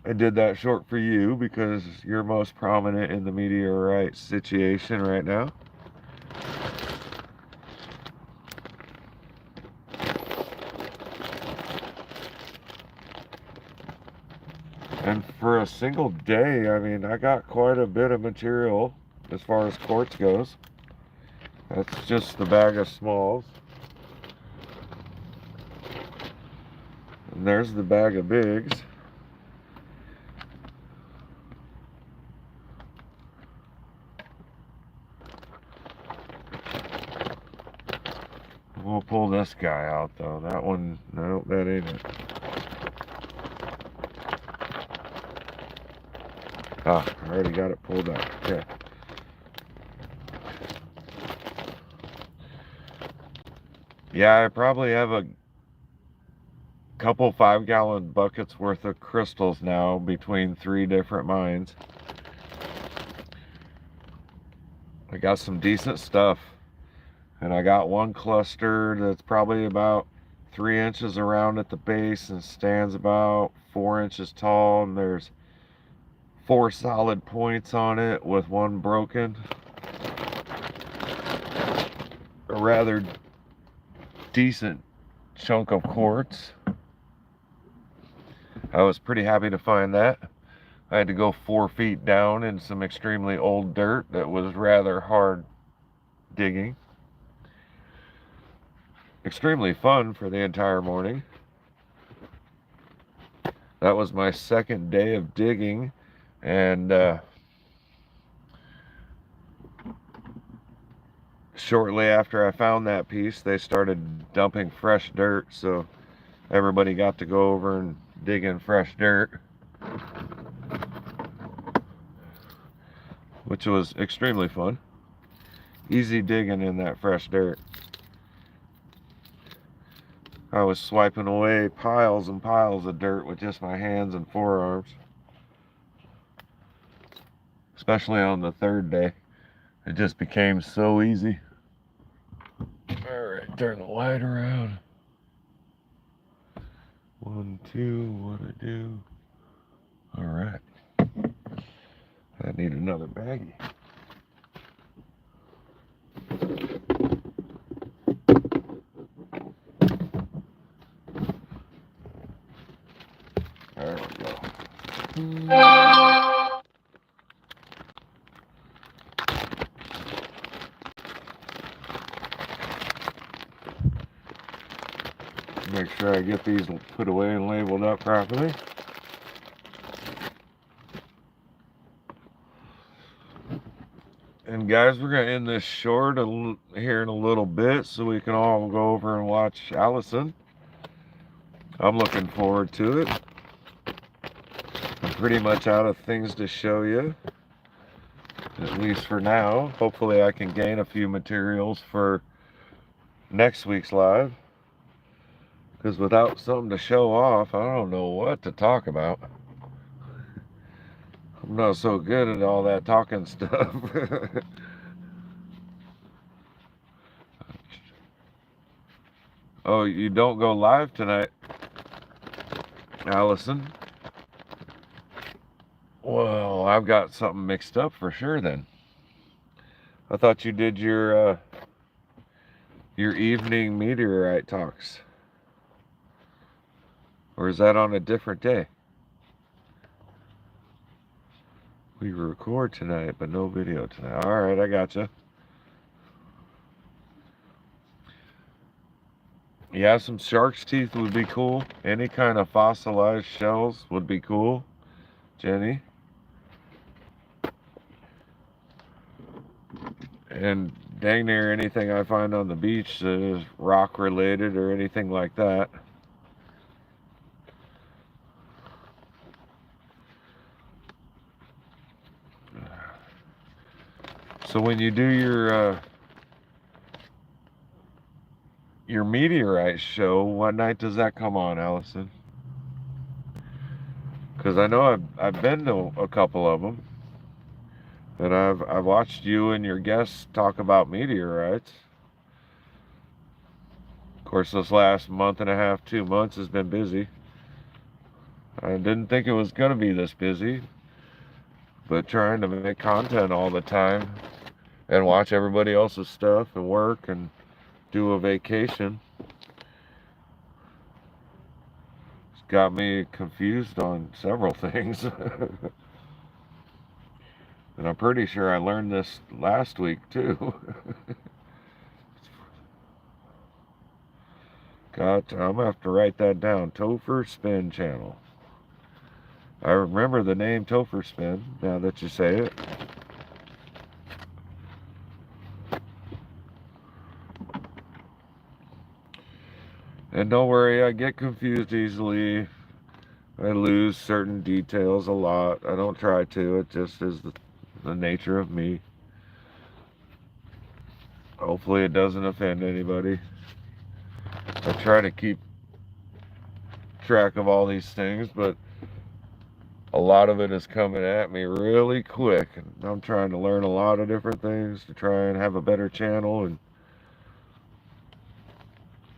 Speaker 1: I did that short for you because you're most prominent in the meteorite situation right now. And for a single day, I mean, I got quite a bit of material as far as quartz goes. That's just the bag of smalls. And there's the bag of bigs. We'll pull this guy out though. That one, no, that ain't it. Ah, I already got it pulled out. Okay. Yeah, I probably have a couple 5-gallon buckets worth of crystals now between 3 different mines. I got some decent stuff. And I got one cluster that's probably about 3 inches around at the base and stands about 4 inches tall, and there's 4 solid points on it with one broken. A rather decent chunk of quartz. I was pretty happy to find that. I had to go 4 feet down in some extremely old dirt that was rather hard digging. Extremely fun for the entire morning. That was my second day of digging, and shortly after I found that piece, they started dumping fresh dirt, so everybody got to go over and dig in fresh dirt, which was extremely fun. Easy digging in that fresh dirt. I was swiping away piles and piles of dirt with just my hands and forearms. Especially on the third day. It just became so easy. Alright, turn the light around. 1, 2, what'd I do? Alright. I need another baggie. There we go. Make sure I get these put away and labeled up properly. And guys, we're going to end this short here in a little bit so we can all go over and watch Allison. I'm looking forward to it. I'm pretty much out of things to show you, at least for now. Hopefully I can gain a few materials for next week's live, because without something to show off, I don't know what to talk about. I'm not so good at all that talking stuff. Oh, you don't go live tonight? Allison. Well, I've got something mixed up for sure then. I thought you did your evening meteorite talks. Or is that on a different day? We record tonight, but no video tonight. Alright, I gotcha. Yeah, some shark's teeth would be cool. Any kind of fossilized shells would be cool. Jenny. And dang near anything I find on the beach that is rock related or anything like that. So when you do your meteorite show, what night does that come on, Allison? Because I know I've been to a couple of them, and I've watched you and your guests talk about meteorites. Of course, this last month and a half, 2 months has been busy. I didn't think it was going to be this busy, but trying to make content all the time and watch everybody else's stuff and work and do a vacation, it's got me confused on several things. And I'm pretty sure I learned this last week too. I'm gonna have to write that down. Topher Spin Channel. I remember the name Topher Spin now that you say it. And don't worry, I get confused easily. I lose certain details a lot. I don't try to. It just is the nature of me. Hopefully it doesn't offend anybody. I try to keep track of all these things, but a lot of it is coming at me really quick. And I'm trying to learn a lot of different things to try and have a better channel and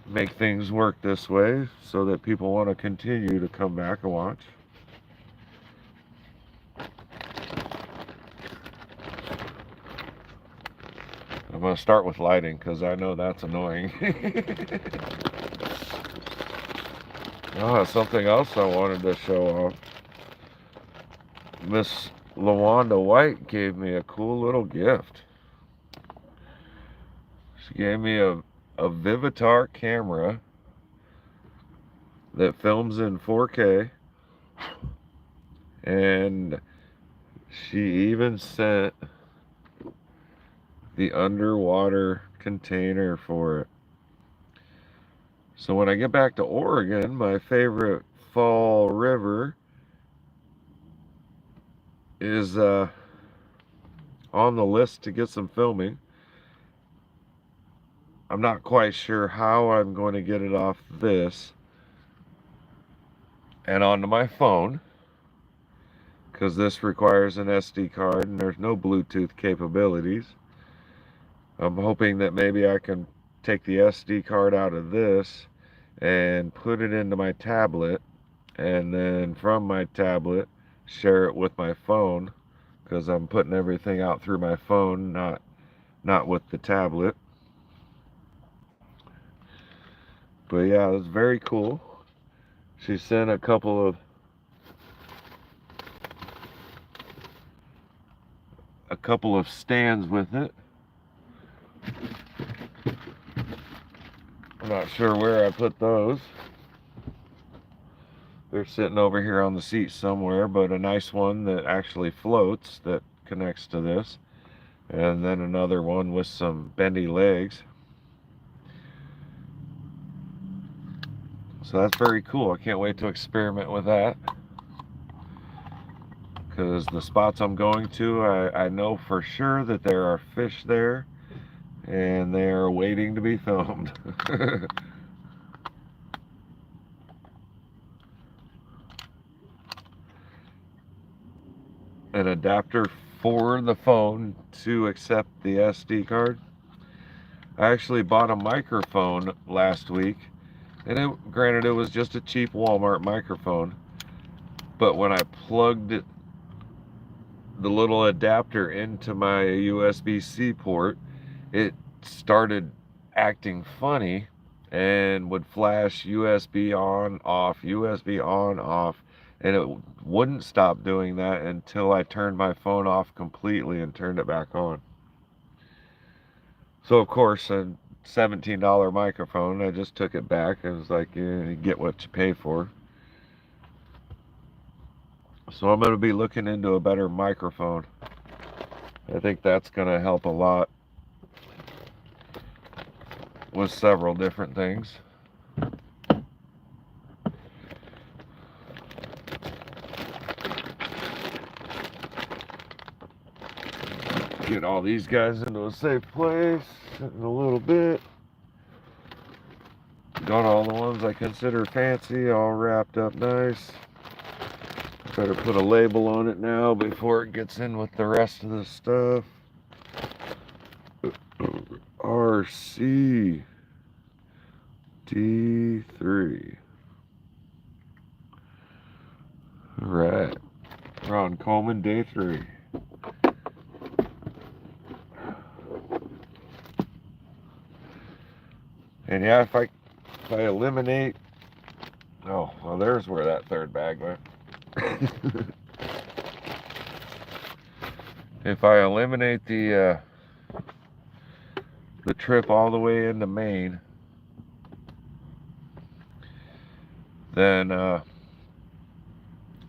Speaker 1: make things work this way so that people want to continue to come back and watch. I'm going to start with lighting because I know that's annoying. Oh, something else I wanted to show off. Miss LaWanda White gave me a cool little gift. She gave me a Vivitar camera that films in 4K, and she even sent the underwater container for it. So when I get back to Oregon, my favorite fall river is on the list to get some filming. I'm not quite sure how I'm going to get it off this and onto my phone, because this requires an SD card and there's no Bluetooth capabilities. I'm hoping that maybe I can take the SD card out of this and put it into my tablet, and then from my tablet share it with my phone, because I'm putting everything out through my phone, not with the tablet. But yeah, it's very cool. She sent a couple of stands with it. I'm not sure where I put those. They're sitting over here on the seat somewhere, but a nice one that actually floats that connects to this, and then another one with some bendy legs. So that's very cool. I can't wait to experiment with that, because the spots I'm going to, I know for sure that there are fish there and they are waiting to be filmed. An adapter for the phone to accept the SD card. I actually bought a microphone last week, And granted, it was just a cheap Walmart microphone, but when I plugged the little adapter into my USB-C port, it started acting funny and would flash USB on, off, USB on, off, and it wouldn't stop doing that until I turned my phone off completely and turned it back on. So of course, a $17 microphone, I just took it back and was like, yeah, you get what you pay for. So I'm going to be looking into a better microphone. I think that's going to help a lot with several different things. Get all these guys into a safe place in a little bit. Got all the ones I consider fancy all wrapped up nice. Better put a label on it now before it gets in with the rest of the stuff. RC D3. Alright. Ron Colman, day 3. And yeah, if I eliminate... Oh, well, there's where that third bag went. If I eliminate the trip all the way into Maine, then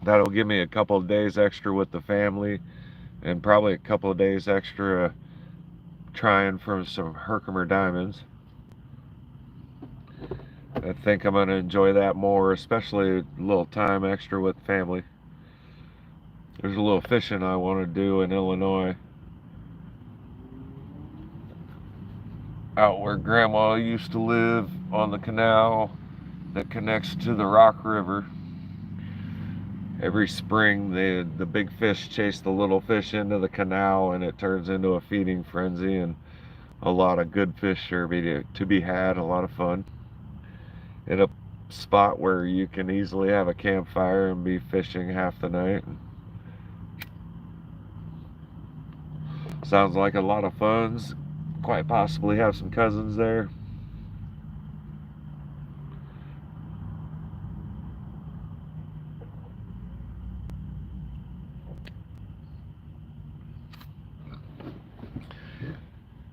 Speaker 1: that'll give me a couple of days extra with the family, and probably a couple of days extra trying for some Herkimer diamonds. I think I'm going to enjoy that more, especially a little time extra with family. There's a little fishing I want to do in Illinois, out where Grandma used to live on the canal that connects to the Rock River. Every spring, the big fish chase the little fish into the canal, and it turns into a feeding frenzy, and a lot of good fish are to be had, a lot of fun. In a spot where you can easily have a campfire and be fishing half the night. Sounds like a lot of fun. Quite possibly have some cousins there.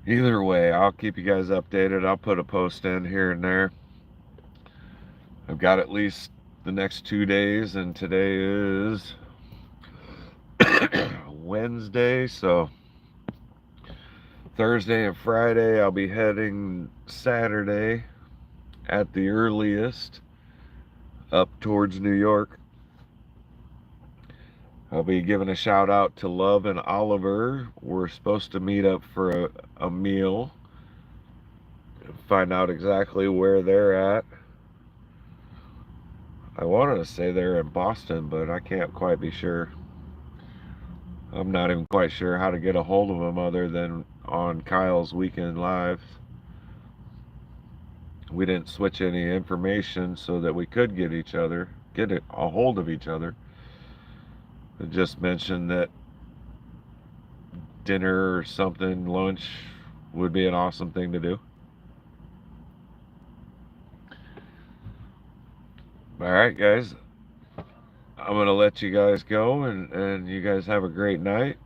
Speaker 1: Either way, I'll keep you guys updated. I'll put a post in here and there. I've got at least the next 2 days, and today is Wednesday, so Thursday and Friday I'll be heading Saturday at the earliest up towards New York. I'll be giving a shout out to Love and Oliver. We're supposed to meet up for a meal, find out exactly where they're at. I wanted to say they're in Boston, but I can't quite be sure. I'm not even quite sure how to get a hold of them other than on Kyle's Weekend Lives. We didn't switch any information so that we could get a hold of each other. I just mentioned that dinner or something, lunch, would be an awesome thing to do. Alright guys, I'm going to let you guys go, and you guys have a great night.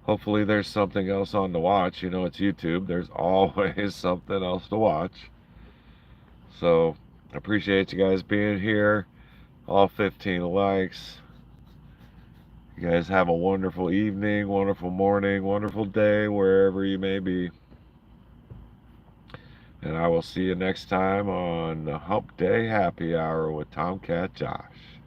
Speaker 1: Hopefully there's something else on to watch. You know, it's YouTube. There's always something else to watch. So, I appreciate you guys being here. All 15 likes. You guys have a wonderful evening, wonderful morning, wonderful day, wherever you may be. And I will see you next time on the Hump Day Happy Hour with Tomcat Josh.